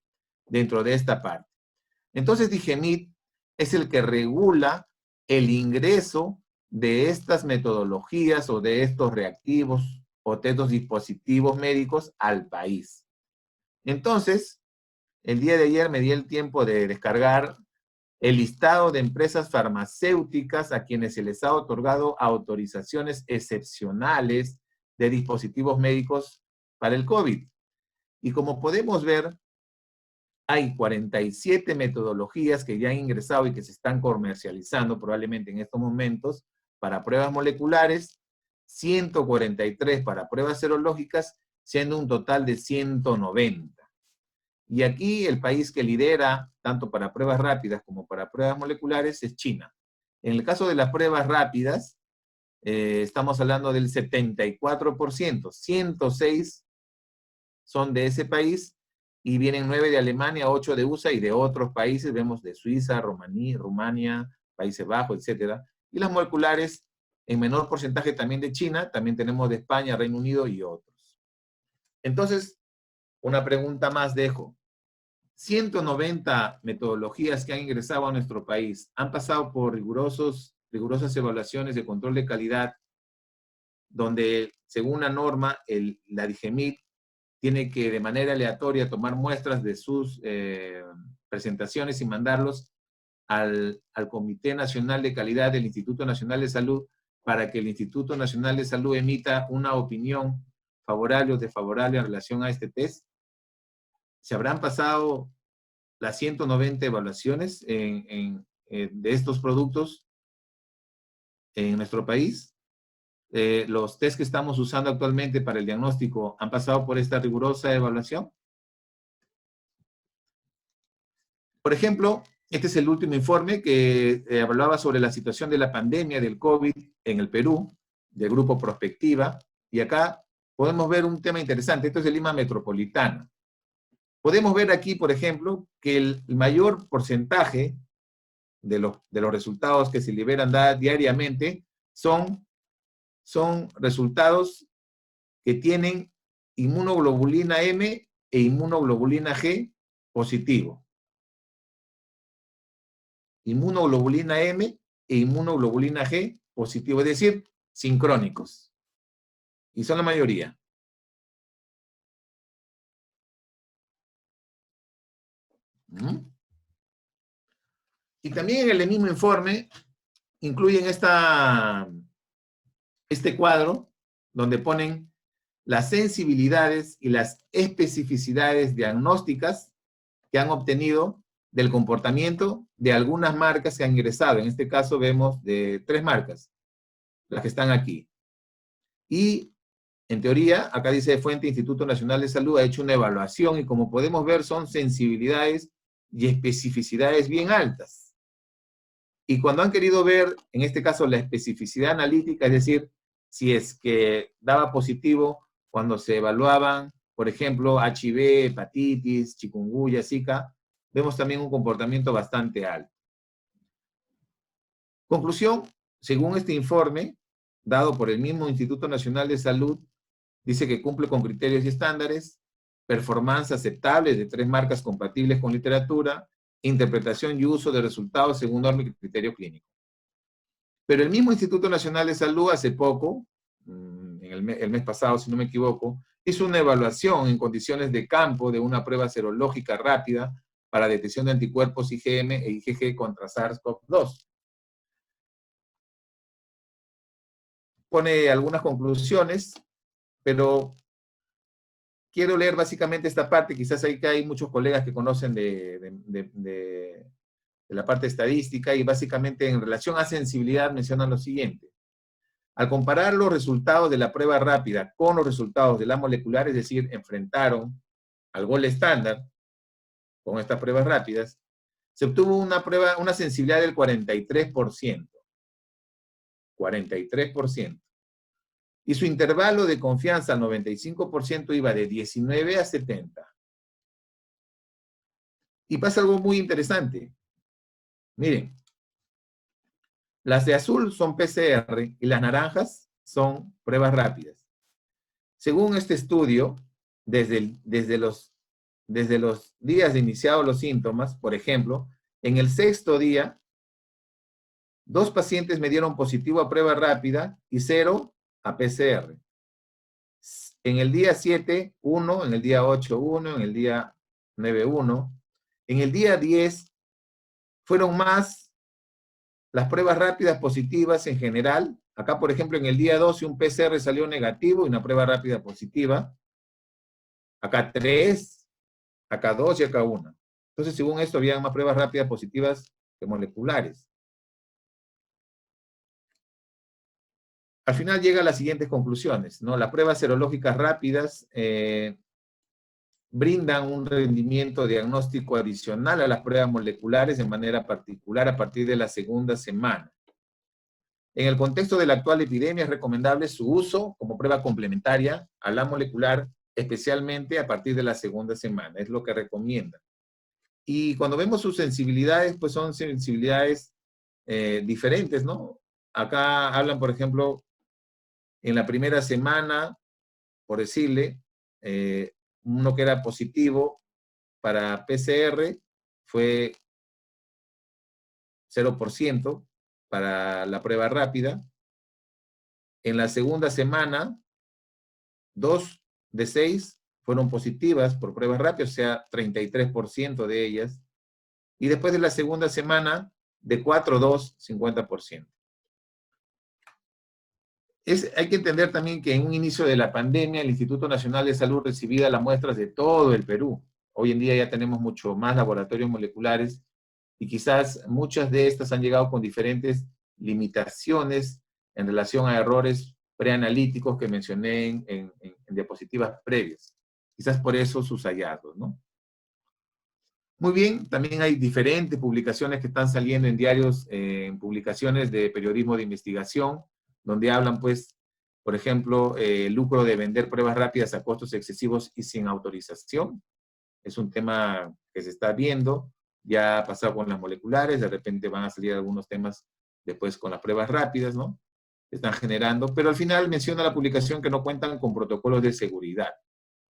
dentro de esta parte. Entonces, DIGEMIT es el que regula el ingreso de estas metodologías o de estos reactivos o de estos dispositivos médicos al país. Entonces, el día de ayer me di el tiempo de descargar el listado de empresas farmacéuticas a quienes se les ha otorgado autorizaciones excepcionales de dispositivos médicos para el COVID. Y como podemos ver, hay 47 metodologías que ya han ingresado y que se están comercializando probablemente en estos momentos para pruebas moleculares, 143 para pruebas serológicas, siendo un total de 190. Y aquí el país que lidera, tanto para pruebas rápidas como para pruebas moleculares, es China. En el caso de las pruebas rápidas, estamos hablando del 74%, 106 son de ese país, y vienen 9 de Alemania, 8 de USA y de otros países, vemos de Suiza, Rumania, Países Bajos, etc. Y las moleculares, en menor porcentaje también de China, también tenemos de España, Reino Unido y otros. Entonces, una pregunta más dejo. 190 metodologías que han ingresado a nuestro país han pasado por rigurosas evaluaciones de control de calidad, donde según la norma, la DIGEMIT tiene que de manera aleatoria tomar muestras de sus presentaciones y mandarlos al Comité Nacional de Calidad del Instituto Nacional de Salud para que el Instituto Nacional de Salud emita una opinión favorable o desfavorable en relación a este test. se habrán pasado las 190 evaluaciones de estos productos en nuestro país. Los test que estamos usando actualmente para el diagnóstico han pasado por esta rigurosa evaluación. Por ejemplo, este es el último informe que hablaba sobre la situación de la pandemia del COVID en el Perú, del grupo Prospectiva, y acá podemos ver un tema interesante. Esto es de Lima Metropolitana. Podemos ver aquí, por ejemplo, que el mayor porcentaje de los resultados que se liberan diariamente son resultados que tienen inmunoglobulina M e inmunoglobulina G positivo. Inmunoglobulina M e inmunoglobulina G positivo, es decir, sincrónicos. Y son la mayoría. Y también en el mismo informe incluyen este cuadro donde ponen las sensibilidades y las especificidades diagnósticas que han obtenido del comportamiento de algunas marcas que han ingresado. En este caso vemos de 3 marcas, las que están aquí. Y en teoría, acá dice Fuente Instituto Nacional de Salud, ha hecho una evaluación y como podemos ver son sensibilidades y especificidades bien altas. Y cuando han querido ver, en este caso, la especificidad analítica, es decir, si es que daba positivo cuando se evaluaban, por ejemplo, HIV, hepatitis, chikungunya, Zika, vemos también un comportamiento bastante alto. Conclusión, según este informe, dado por el mismo Instituto Nacional de Salud, dice que cumple con criterios y estándares, performance aceptable de 3 marcas compatibles con literatura, interpretación y uso de resultados según norma y criterio clínico. Pero el mismo Instituto Nacional de Salud hace poco, el mes pasado, si no me equivoco, hizo una evaluación en condiciones de campo de una prueba serológica rápida para detección de anticuerpos IgM e IgG contra SARS-CoV-2. Pone algunas conclusiones, pero quiero leer básicamente esta parte. Quizás hay muchos colegas que conocen de la parte estadística y básicamente en relación a sensibilidad mencionan lo siguiente. Al comparar los resultados de la prueba rápida con los resultados de la molecular, es decir, enfrentaron al gol estándar con estas pruebas rápidas, se obtuvo una sensibilidad del 43%. 43%. Y su intervalo de confianza al 95% iba de 19 a 70. Y pasa algo muy interesante. Miren, las de azul son PCR y las naranjas son pruebas rápidas. Según este estudio, desde los días de iniciados los síntomas, por ejemplo, en el 6º día, 2 pacientes me dieron positivo a prueba rápida y 0 a PCR. En el día 7, 1, en el día 8, 1, en el día 9, 1. En el día 10, fueron más las pruebas rápidas positivas en general. Acá, por ejemplo, en el día 12 un PCR salió negativo y una prueba rápida positiva. Acá 3, acá 2 y acá 1. Entonces, según esto, había más pruebas rápidas positivas que moleculares. Al final llega a las siguientes conclusiones, ¿no? Las pruebas serológicas rápidas brindan un rendimiento diagnóstico adicional a las pruebas moleculares de manera particular a partir de la 2ª semana. En el contexto de la actual epidemia es recomendable su uso como prueba complementaria a la molecular, especialmente a partir de la 2ª semana, es lo que recomienda. Y cuando vemos sus sensibilidades, pues son sensibilidades diferentes, ¿no? Acá hablan, por ejemplo, en la primera semana, por decirle, uno que era positivo para PCR fue 0% para la prueba rápida. En la 2ª semana, 2 de 6 fueron positivas por pruebas rápidas, o sea, 33% de ellas. Y después de la 2ª semana, de 4 a 2, 50%. Hay que entender también que en un inicio de la pandemia, el Instituto Nacional de Salud recibía las muestras de todo el Perú. Hoy en día ya tenemos mucho más laboratorios moleculares y quizás muchas de estas han llegado con diferentes limitaciones en relación a errores preanalíticos que mencioné en diapositivas previas. Quizás por eso sus hallazgos, ¿no? Muy bien, también hay diferentes publicaciones que están saliendo en diarios, en publicaciones de periodismo de investigación, donde hablan, pues, por ejemplo, el lucro de vender pruebas rápidas a costos excesivos y sin autorización. Es un tema que se está viendo, ya ha pasado con las moleculares, de repente van a salir algunos temas después con las pruebas rápidas, ¿no? Están generando, pero al final menciona la publicación que no cuentan con protocolos de seguridad,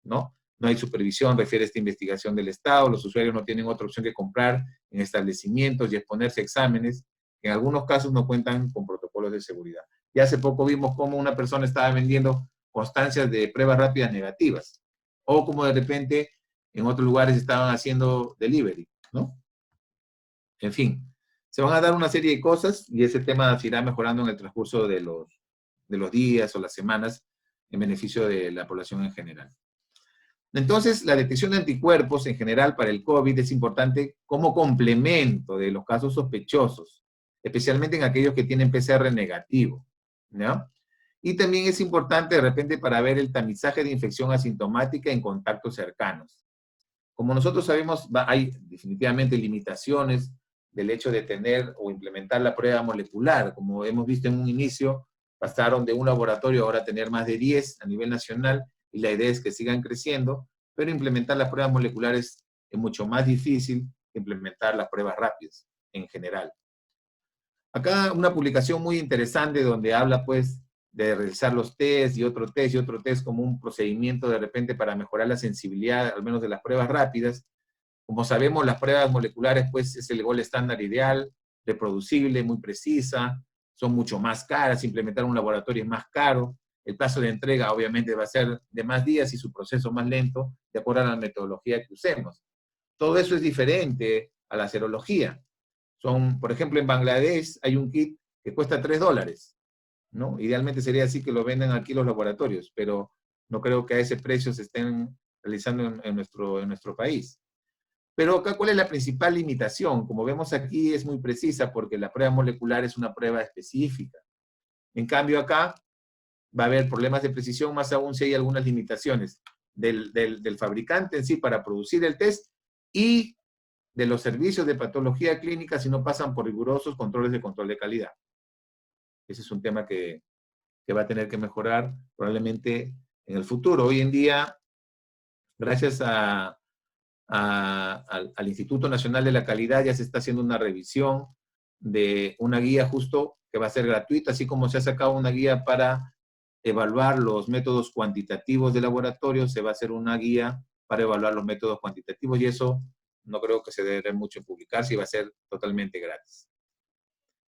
¿no? No hay supervisión, refiere a esta investigación del Estado, los usuarios no tienen otra opción que comprar en establecimientos y exponerse a exámenes, que en algunos casos no cuentan con protocolos de seguridad. Y hace poco vimos cómo una persona estaba vendiendo constancias de pruebas rápidas negativas, o como de repente en otros lugares estaban haciendo delivery, ¿no? En fin, se van a dar una serie de cosas y ese tema se irá mejorando en el transcurso de los días o las semanas en beneficio de la población en general. Entonces, la detección de anticuerpos en general para el COVID es importante como complemento de los casos sospechosos, especialmente en aquellos que tienen PCR negativo, ¿no? Y también es importante de repente para ver el tamizaje de infección asintomática en contactos cercanos. Como nosotros sabemos, hay definitivamente limitaciones del hecho de tener o implementar la prueba molecular. Como hemos visto en un inicio, pasaron de un laboratorio ahora a tener más de 10 a nivel nacional y la idea es que sigan creciendo, pero implementar las pruebas moleculares es mucho más difícil que implementar las pruebas rápidas en general. Acá una publicación muy interesante donde habla pues de realizar los test y otro test como un procedimiento de repente para mejorar la sensibilidad, al menos de las pruebas rápidas. Como sabemos, las pruebas moleculares pues es el gold estándar ideal, reproducible, muy precisa, son mucho más caras, implementar un laboratorio es más caro, el plazo de entrega obviamente va a ser de más días y su proceso más lento, de acuerdo a la metodología que usemos. Todo eso es diferente a la serología. Por ejemplo, en Bangladesh hay un kit que cuesta $3, ¿no? Idealmente sería así que lo venden aquí los laboratorios, pero no creo que a ese precio se estén realizando en nuestro país. Pero acá, ¿cuál es la principal limitación? Como vemos aquí, es muy precisa porque la prueba molecular es una prueba específica. En cambio, acá va a haber problemas de precisión, más aún si hay algunas limitaciones del fabricante en sí para producir el test y de los servicios de patología clínica si no pasan por rigurosos controles de control de calidad. Ese es un tema que va a tener que mejorar probablemente en el futuro. Hoy en día, gracias al Instituto Nacional de la Calidad, ya se está haciendo una revisión de una guía justo que va a ser gratuita, así como se ha sacado una guía para evaluar los métodos cuantitativos de laboratorio, se va a hacer una guía para evaluar los métodos cuantitativos y eso no creo que se debe mucho en publicarse y va a ser totalmente gratis.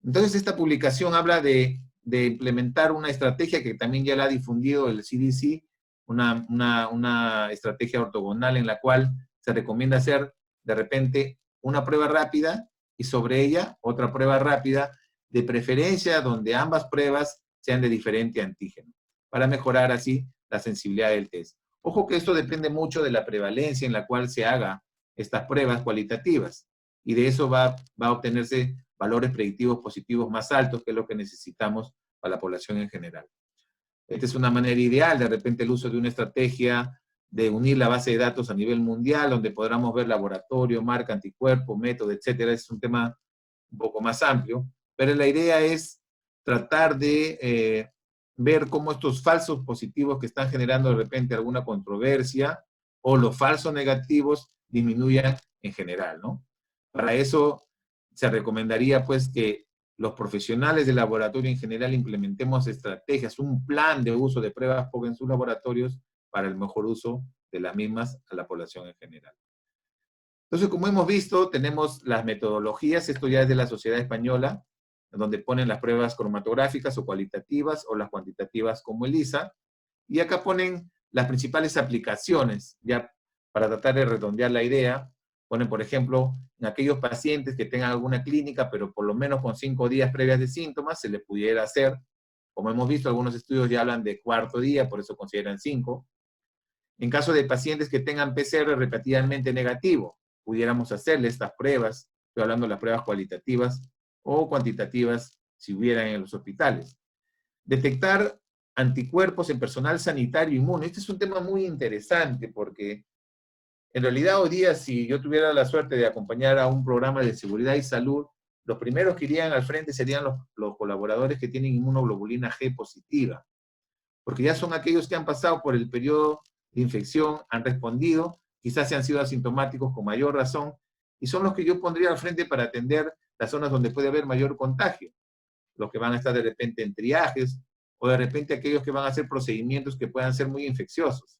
Entonces, esta publicación habla de implementar una estrategia que también ya la ha difundido el CDC, una estrategia ortogonal en la cual se recomienda hacer de repente una prueba rápida y sobre ella otra prueba rápida, de preferencia donde ambas pruebas sean de diferente antígeno, para mejorar así la sensibilidad del test. Ojo que esto depende mucho de la prevalencia en la cual se haga estas pruebas cualitativas y de eso va a obtenerse valores predictivos positivos más altos, que es lo que necesitamos para la población en general. Esta es una manera ideal, de repente el uso de una estrategia de unir la base de datos a nivel mundial, donde podamos ver laboratorio, marca, anticuerpo, método, etcétera. Es un tema un poco más amplio, pero la idea es tratar de ver cómo estos falsos positivos que están generando de repente alguna controversia o los falsos negativos disminuyan en general, ¿no? Para eso se recomendaría pues que los profesionales de laboratorio en general implementemos estrategias, un plan de uso de pruebas en sus laboratorios para el mejor uso de las mismas a la población en general. Entonces, como hemos visto, tenemos las metodologías, esto ya es de la Sociedad Española, donde ponen las pruebas cromatográficas o cualitativas o las cuantitativas como ELISA, y acá ponen las principales aplicaciones, ya para tratar de redondear la idea, ponen, por ejemplo, en aquellos pacientes que tengan alguna clínica, pero por lo menos con 5 días previas de síntomas, se le pudiera hacer, como hemos visto, algunos estudios ya hablan de cuarto día, por eso consideran 5. En caso de pacientes que tengan PCR repetidamente negativo, pudiéramos hacerle estas pruebas, estoy hablando de las pruebas cualitativas o cuantitativas si hubieran en los hospitales. Detectar anticuerpos en personal sanitario inmune. Este es un tema muy interesante porque en realidad hoy día, si yo tuviera la suerte de acompañar a un programa de seguridad y salud, los primeros que irían al frente serían los colaboradores que tienen inmunoglobulina G positiva, porque ya son aquellos que han pasado por el periodo de infección, han respondido, quizás se han sido asintomáticos con mayor razón, y son los que yo pondría al frente para atender las zonas donde puede haber mayor contagio, los que van a estar de repente en triajes, o de repente aquellos que van a hacer procedimientos que puedan ser muy infecciosos.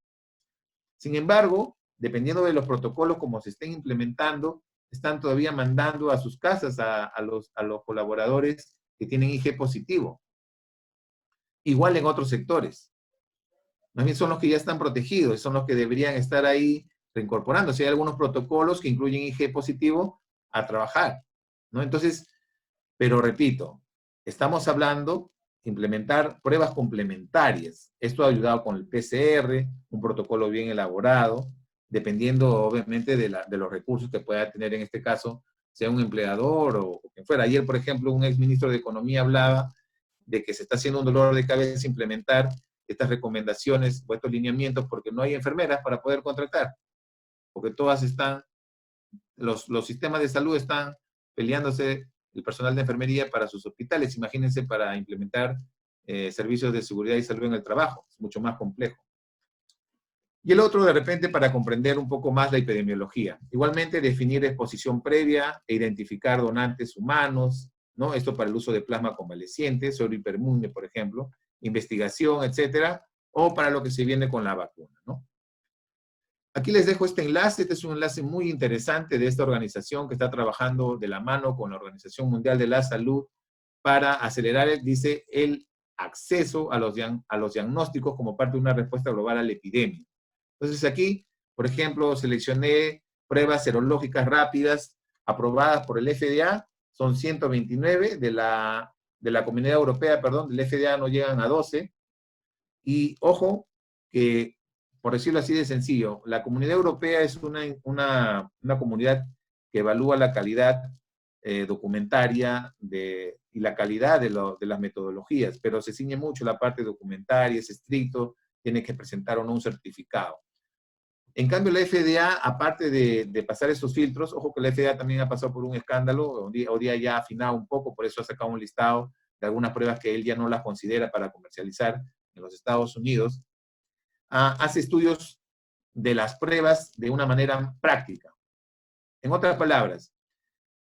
Sin embargo, dependiendo de los protocolos como se estén implementando, están todavía mandando a sus casas a los colaboradores que tienen IG positivo. Igual en otros sectores. Más bien son los que ya están protegidos, son los que deberían estar ahí reincorporándose. Hay algunos protocolos que incluyen IG positivo a trabajar, ¿no? Entonces, pero repito, estamos hablando de implementar pruebas complementarias. Esto ha ayudado con el PCR, un protocolo bien elaborado, dependiendo obviamente de los recursos que pueda tener en este caso, sea un empleador o quien fuera. Ayer, por ejemplo, un exministro de Economía hablaba de que se está haciendo un dolor de cabeza implementar estas recomendaciones o estos lineamientos porque no hay enfermeras para poder contratar, porque todas están, los sistemas de salud están peleándose el personal de enfermería para sus hospitales. Imagínense para implementar servicios de seguridad y salud en el trabajo, es mucho más complejo. Y el otro, de repente, para comprender un poco más la epidemiología. Igualmente, definir exposición previa e identificar donantes humanos, ¿no? Esto para el uso de plasma convaleciente, sobre hipermune, por ejemplo, investigación, etcétera, o para lo que se viene con la vacuna, ¿no? Aquí les dejo este enlace. Este es un enlace muy interesante de esta organización que está trabajando de la mano con la Organización Mundial de la Salud para acelerar, dice, el acceso a los diagnósticos como parte de una respuesta global a la epidemia. Entonces aquí, por ejemplo, seleccioné pruebas serológicas rápidas aprobadas por el FDA, son 129, de la Comunidad Europea, perdón, del FDA no llegan a 12, y ojo, que por decirlo así de sencillo, la Comunidad Europea es una comunidad que evalúa la calidad documentaria y la calidad de las metodologías, pero se ciñe mucho la parte documentaria, es estricto, tiene que presentar o no un certificado. En cambio, la FDA, aparte de pasar esos filtros, ojo que la FDA también ha pasado por un escándalo, hoy día ya ha afinado un poco, por eso ha sacado un listado de algunas pruebas que él ya no las considera para comercializar en los Estados Unidos. Hace estudios de las pruebas de una manera práctica. En otras palabras,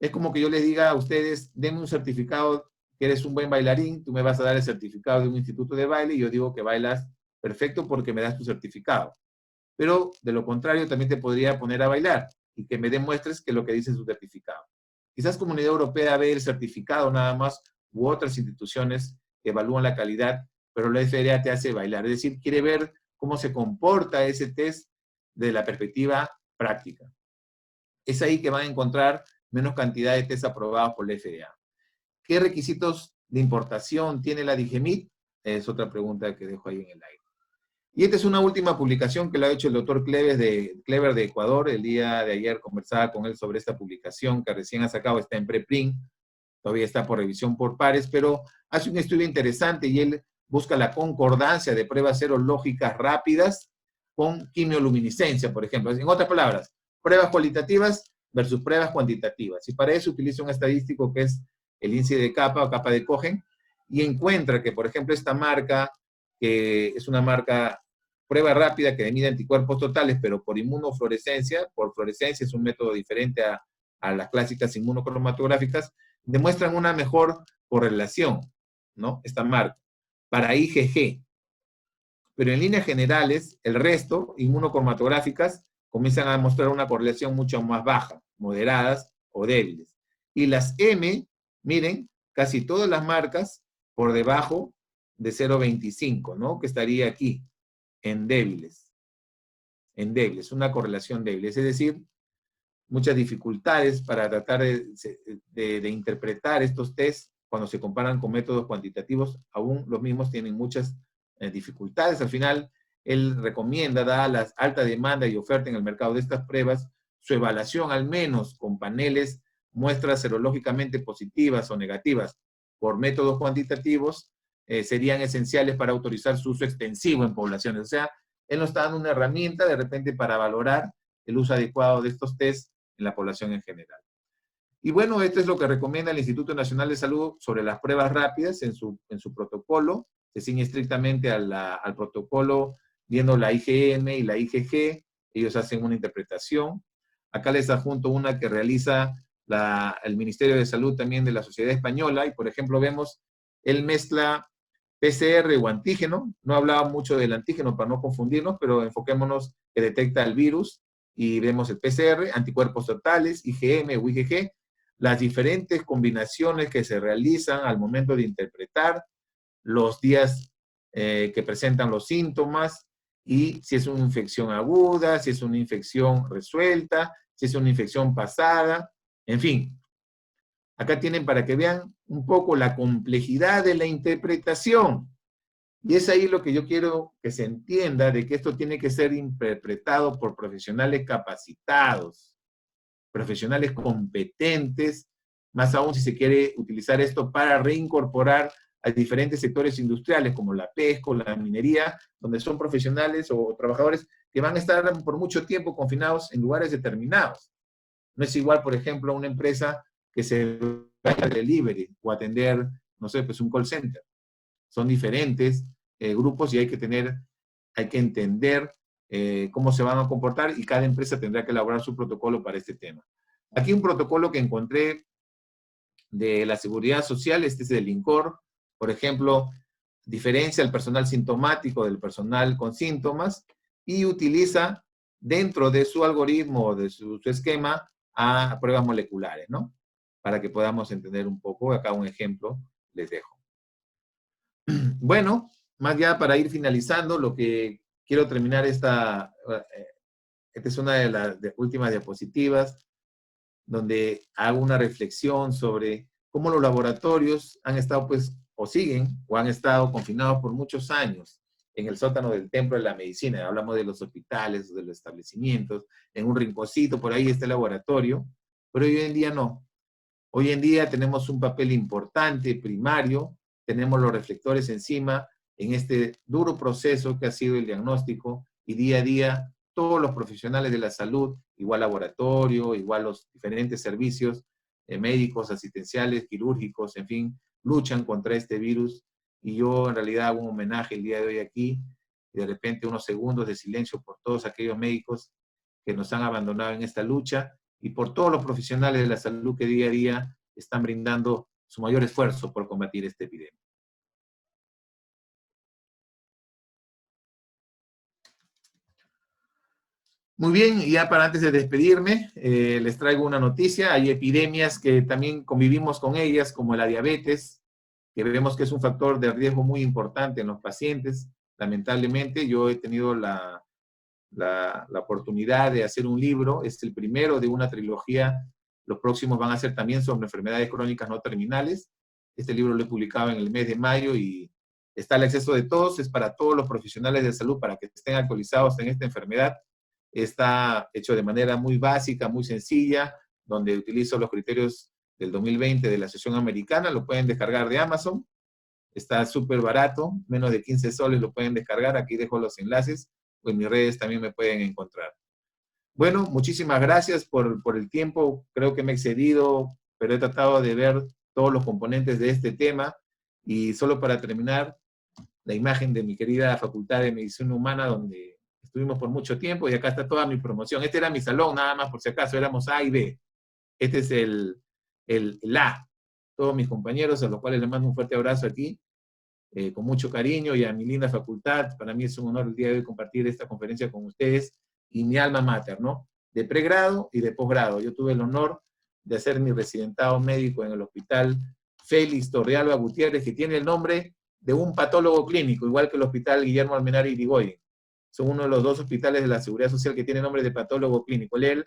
es como que yo les diga a ustedes, denme un certificado que eres un buen bailarín, tú me vas a dar el certificado de un instituto de baile y yo digo que bailas perfecto porque me das tu certificado. Pero de lo contrario también te podría poner a bailar y que me demuestres que lo que dice su certificado. Quizás Comunidad Europea ve el certificado nada más u otras instituciones que evalúan la calidad, pero la FDA te hace bailar. Es decir, quiere ver cómo se comporta ese test de la perspectiva práctica. Es ahí que van a encontrar menos cantidad de test aprobados por la FDA. ¿Qué requisitos de importación tiene la DIGEMIT? Es otra pregunta que dejo ahí en el aire. Y esta es una última publicación que lo ha hecho el doctor Clever de Ecuador. El día de ayer conversaba con él sobre esta publicación que recién ha sacado, está en preprint, todavía está por revisión por pares, pero hace un estudio interesante y él busca la concordancia de pruebas serológicas rápidas con quimioluminiscencia, por ejemplo. En otras palabras, pruebas cualitativas versus pruebas cuantitativas. Y para eso utiliza un estadístico que es el índice de capa o capa de Cohen, y encuentra que, por ejemplo, esta marca, que es una marca prueba rápida que mide anticuerpos totales, pero por inmunofluorescencia, por fluorescencia es un método diferente a las clásicas inmunocromatográficas, demuestran una mejor correlación, ¿no? Esta marca, para IgG. Pero en líneas generales, el resto, inmunocromatográficas, comienzan a mostrar una correlación mucho más baja, moderadas o débiles. Y las M, miren, casi todas las marcas por debajo de 0.25, ¿no? Que estaría aquí, en débiles. En débiles, una correlación débil. Es decir, muchas dificultades para tratar de interpretar estos tests cuando se comparan con métodos cuantitativos, aún los mismos tienen muchas dificultades. Al final, él recomienda, dada la alta demanda y oferta en el mercado de estas pruebas, su evaluación al menos con paneles, muestras serológicamente positivas o negativas por métodos cuantitativos, serían esenciales para autorizar su uso extensivo en poblaciones. O sea, él nos está dando una herramienta de repente para valorar el uso adecuado de estos test en la población en general. Y bueno, esto es lo que recomienda el Instituto Nacional de Salud sobre las pruebas rápidas en su protocolo. Se ciñe estrictamente al protocolo, viendo la IgM y la IgG. Ellos hacen una interpretación. Acá les adjunto una que realiza el Ministerio de Salud también de la Sociedad Española. Y por ejemplo, vemos, él mezcla PCR o antígeno. No hablaba mucho del antígeno para no confundirnos, pero enfoquémonos que detecta el virus. Y vemos el PCR, anticuerpos totales, IgM o IgG, las diferentes combinaciones que se realizan al momento de interpretar, los días que presentan los síntomas, y si es una infección aguda, si es una infección resuelta, si es una infección pasada, en fin. Acá tienen para que vean un poco la complejidad de la interpretación. Y es ahí lo que yo quiero que se entienda, de que esto tiene que ser interpretado por profesionales capacitados, profesionales competentes, más aún si se quiere utilizar esto para reincorporar a diferentes sectores industriales como la pesca o la minería, donde son profesionales o trabajadores que van a estar por mucho tiempo confinados en lugares determinados. No es igual, por ejemplo, a una empresa que se vaya de delivery o atender, no sé, pues un call center. Son diferentes grupos y hay que entender cómo se van a comportar, y cada empresa tendrá que elaborar su protocolo para este tema. Aquí un protocolo que encontré de la Seguridad Social, este es del INCOR, por ejemplo, diferencia el personal sintomático del personal con síntomas y utiliza dentro de su algoritmo, de su esquema, a pruebas moleculares, ¿no? Para que podamos entender un poco. Acá un ejemplo les dejo. Bueno, más ya para ir finalizando, lo que quiero terminar esta es una de las últimas diapositivas, donde hago una reflexión sobre cómo los laboratorios han estado, pues, o siguen, o han estado confinados por muchos años en el sótano del templo de la medicina. Hablamos de los hospitales, de los establecimientos, en un rinconcito, por ahí está el laboratorio, pero hoy en día no. Hoy en día tenemos un papel importante, primario, tenemos los reflectores encima en este duro proceso que ha sido el diagnóstico, y día a día todos los profesionales de la salud, igual laboratorio, igual los diferentes servicios médicos, asistenciales, quirúrgicos, en fin, luchan contra este virus. Y yo en realidad hago un homenaje el día de hoy aquí, y de repente unos segundos de silencio por todos aquellos médicos que nos han abandonado en esta lucha, y por todos los profesionales de la salud que día a día están brindando su mayor esfuerzo por combatir esta epidemia. Muy bien, y ya para antes de despedirme, les traigo una noticia. Hay epidemias que también convivimos con ellas, como la diabetes, que vemos que es un factor de riesgo muy importante en los pacientes. Lamentablemente, yo he tenido la oportunidad de hacer un libro, es el primero de una trilogía. Los próximos van a ser también sobre enfermedades crónicas no terminales. Este libro lo he publicado en el mes de mayo y está al acceso de todos, es para todos los profesionales de salud, para que estén actualizados en esta enfermedad. Está hecho de manera muy básica, muy sencilla, donde utilizo los criterios del 2020 de la Asociación Americana. Lo pueden descargar de Amazon, está súper barato, menos de 15 soles lo pueden descargar. Aquí dejo los enlaces, o en mis redes también me pueden encontrar. Bueno, muchísimas gracias por el tiempo. Creo que me he excedido, pero he tratado de ver todos los componentes de este tema. Y solo para terminar, la imagen de mi querida Facultad de Medicina Humana, donde estuvimos por mucho tiempo, y acá está toda mi promoción. Este era mi salón, nada más por si acaso, éramos A y B. Este es el A. Todos mis compañeros, a los cuales les mando un fuerte abrazo aquí, con mucho cariño, y a mi linda facultad. Para mí es un honor el día de hoy compartir esta conferencia con ustedes, y mi alma mater, ¿no? De pregrado y de posgrado. Yo tuve el honor de hacer mi residentado médico en el Hospital Félix Torrealba Gutiérrez, que tiene el nombre de un patólogo clínico, igual que el Hospital Guillermo Almenara Irigoyen. Son uno de los dos hospitales de la Seguridad Social que tiene nombre de patólogo clínico. Él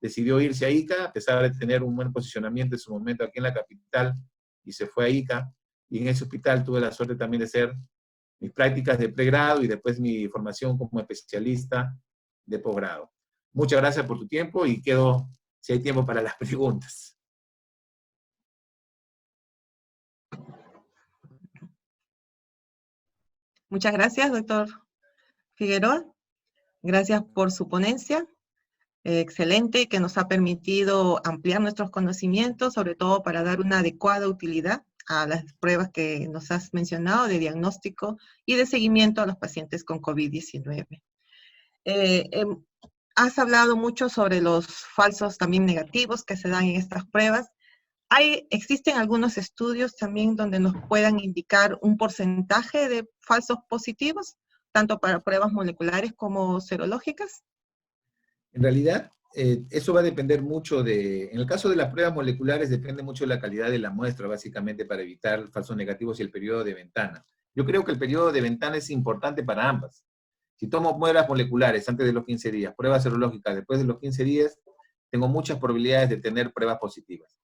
decidió irse a Ica, a pesar de tener un buen posicionamiento en su momento aquí en la capital, y se fue a Ica. Y en ese hospital tuve la suerte también de ser mis prácticas de pregrado y después mi formación como especialista de posgrado. Muchas gracias por tu tiempo y quedo, si hay tiempo, para las preguntas. Muchas gracias, doctor Figueroa. Gracias por su ponencia. Excelente, que nos ha permitido ampliar nuestros conocimientos, sobre todo para dar una adecuada utilidad a las pruebas que nos has mencionado de diagnóstico y de seguimiento a los pacientes con COVID-19. Has hablado mucho sobre los falsos también negativos que se dan en estas pruebas. ¿Existen algunos estudios también donde nos puedan indicar un porcentaje de falsos positivos, tanto para pruebas moleculares como serológicas? En realidad, eso va a depender mucho en el caso de las pruebas moleculares, depende mucho de la calidad de la muestra, básicamente, para evitar falsos negativos y el periodo de ventana. Yo creo que el periodo de ventana es importante para ambas. Si tomo muestras moleculares antes de los 15 días, pruebas serológicas después de los 15 días, tengo muchas probabilidades de tener pruebas positivas.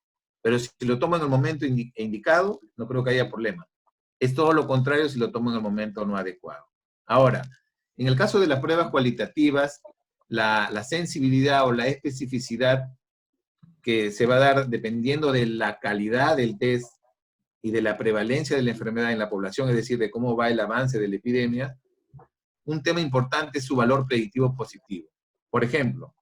Pero si lo tomo en el momento indicado, no creo que haya problema. Es todo lo contrario si lo tomo en el momento no adecuado. Ahora, en el caso de las pruebas cualitativas, la sensibilidad o la especificidad que se va a dar dependiendo de la calidad del test y de la prevalencia de la enfermedad en la población, es decir, de cómo va el avance de la epidemia, un tema importante es su valor predictivo positivo. Por ejemplo,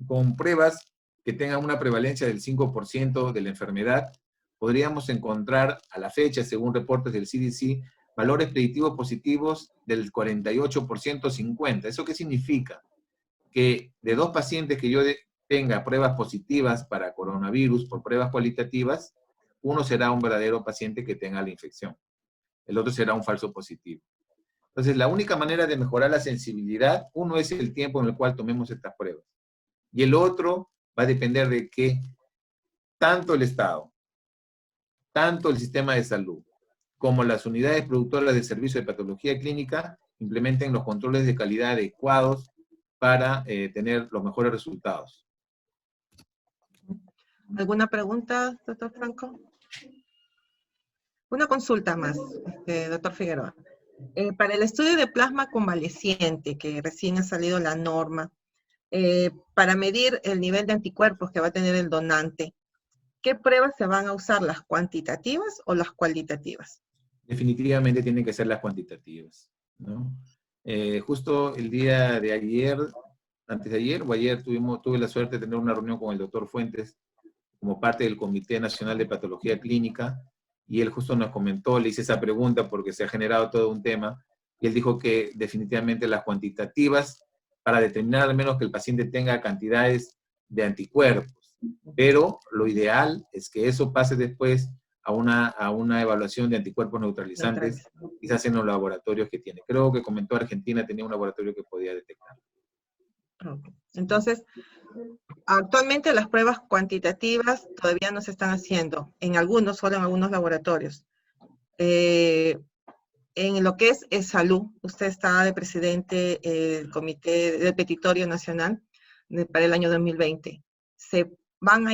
con pruebas que tengan una prevalencia del 5% de la enfermedad, podríamos encontrar a la fecha, según reportes del CDC, valores predictivos positivos del 48%, 50%. ¿Eso qué significa? Que de 2 pacientes que yo tenga pruebas positivas para coronavirus por pruebas cualitativas, uno será un verdadero paciente que tenga la infección. El otro será un falso positivo. Entonces, la única manera de mejorar la sensibilidad, uno es el tiempo en el cual tomemos estas pruebas. Y el otro va a depender de que tanto el Estado, tanto el sistema de salud, como las unidades productoras de servicios de patología clínica implementen los controles de calidad adecuados para tener los mejores resultados. ¿Alguna pregunta, doctor Franco? Una consulta más, doctor Figueroa. Para el estudio de plasma convaleciente, que recién ha salido la norma, para medir el nivel de anticuerpos que va a tener el donante, ¿qué pruebas se van a usar, las cuantitativas o las cualitativas? Definitivamente tienen que ser las cuantitativas, ¿no? Justo el día de ayer, antes de ayer o ayer, tuve la suerte de tener una reunión con el doctor Fuentes como parte del Comité Nacional de Patología Clínica, y él justo nos comentó, le hice esa pregunta porque se ha generado todo un tema, y él dijo que definitivamente las cuantitativas, para determinar al menos que el paciente tenga cantidades de anticuerpos, pero lo ideal es que eso pase después a una evaluación de anticuerpos neutralizantes, quizás en los laboratorios que tiene. Creo que comentó Argentina tenía un laboratorio que podía detectar. Entonces, actualmente las pruebas cuantitativas todavía no se están haciendo, solo en algunos laboratorios. En lo que es salud, usted está de presidente del Comité del Petitorio Nacional para el año 2020. ¿Se van a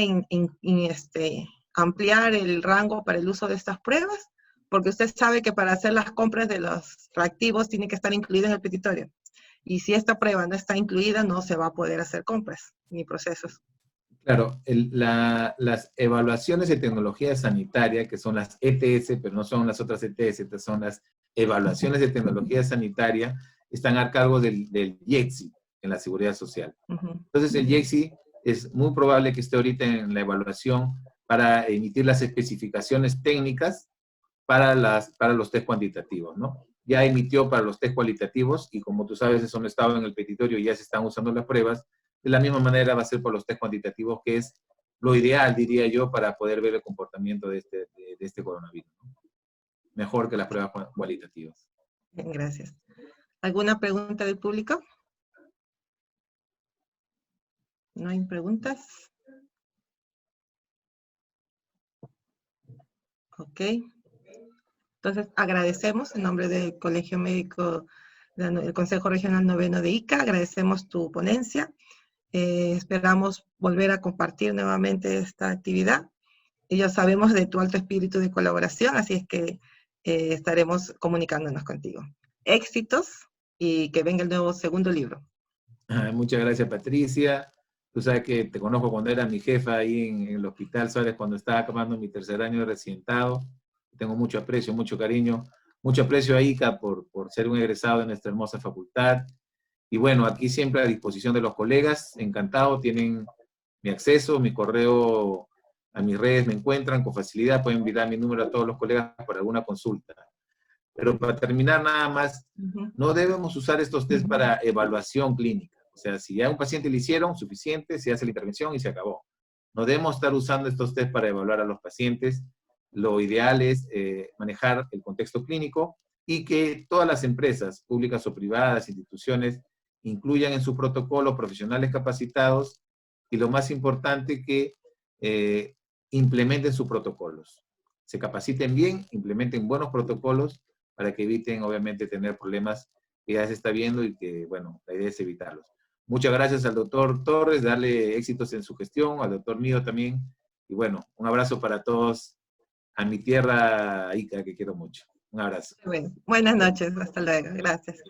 ampliar el rango para el uso de estas pruebas? Porque usted sabe que para hacer las compras de los reactivos tiene que estar incluido en el petitorio. Y si esta prueba no está incluida, no se va a poder hacer compras ni procesos. Claro, las evaluaciones de tecnología sanitaria, que son las ETS, pero no son las otras ETS, estas son las evaluaciones de tecnología sanitaria, están a cargo del IECSI en la Seguridad Social. Entonces el IECSI es muy probable que esté ahorita en la evaluación para emitir las especificaciones técnicas para los test cuantitativos, ¿no? Ya emitió para los test cualitativos y como tú sabes, eso no estaba en el petitorio y ya se están usando las pruebas. De la misma manera va a ser por los test cuantitativos, que es lo ideal, diría yo, para poder ver el comportamiento de este coronavirus, ¿no? Mejor que las pruebas cualitativas. Bien, gracias. ¿Alguna pregunta del público? ¿No hay preguntas? Ok. Entonces, agradecemos en nombre del Colegio Médico, del Consejo Regional Noveno de ICA, agradecemos tu ponencia. Esperamos volver a compartir nuevamente esta actividad. Y ya sabemos de tu alto espíritu de colaboración, así es que estaremos comunicándonos contigo. Éxitos y que venga el nuevo segundo libro. Muchas gracias, Patricia. Tú sabes que te conozco cuando era mi jefa ahí en el Hospital Suárez, cuando estaba acabando mi tercer año de residentado. Tengo mucho aprecio, mucho cariño, mucho aprecio a ICA por ser un egresado de nuestra hermosa facultad. Y bueno, aquí siempre a disposición de los colegas, encantado, tienen mi acceso, mi correo, a mis redes me encuentran con facilidad, pueden enviar mi número a todos los colegas por alguna consulta. Pero para terminar nada más, no debemos usar estos test para evaluación clínica. O sea, si ya a un paciente le hicieron, suficiente, se hace la intervención y se acabó. No debemos estar usando estos test para evaluar a los pacientes. Lo ideal es manejar el contexto clínico y que todas las empresas, públicas o privadas, instituciones, incluyan en su protocolo profesionales capacitados y lo más importante que implementen sus protocolos. Se capaciten bien, implementen buenos protocolos para que eviten, obviamente, tener problemas que ya se está viendo y que, bueno, la idea es evitarlos. Muchas gracias al doctor Torres, darle éxitos en su gestión, al doctor Mío también. Y bueno, un abrazo para todos, a mi tierra Ica, que quiero mucho. Un abrazo. Bueno, buenas noches, hasta luego, gracias.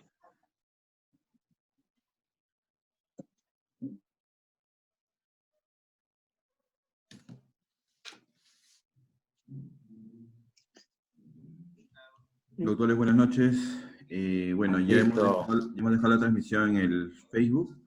Doctores, buenas noches. Bueno, ya hemos dejado la transmisión en el Facebook.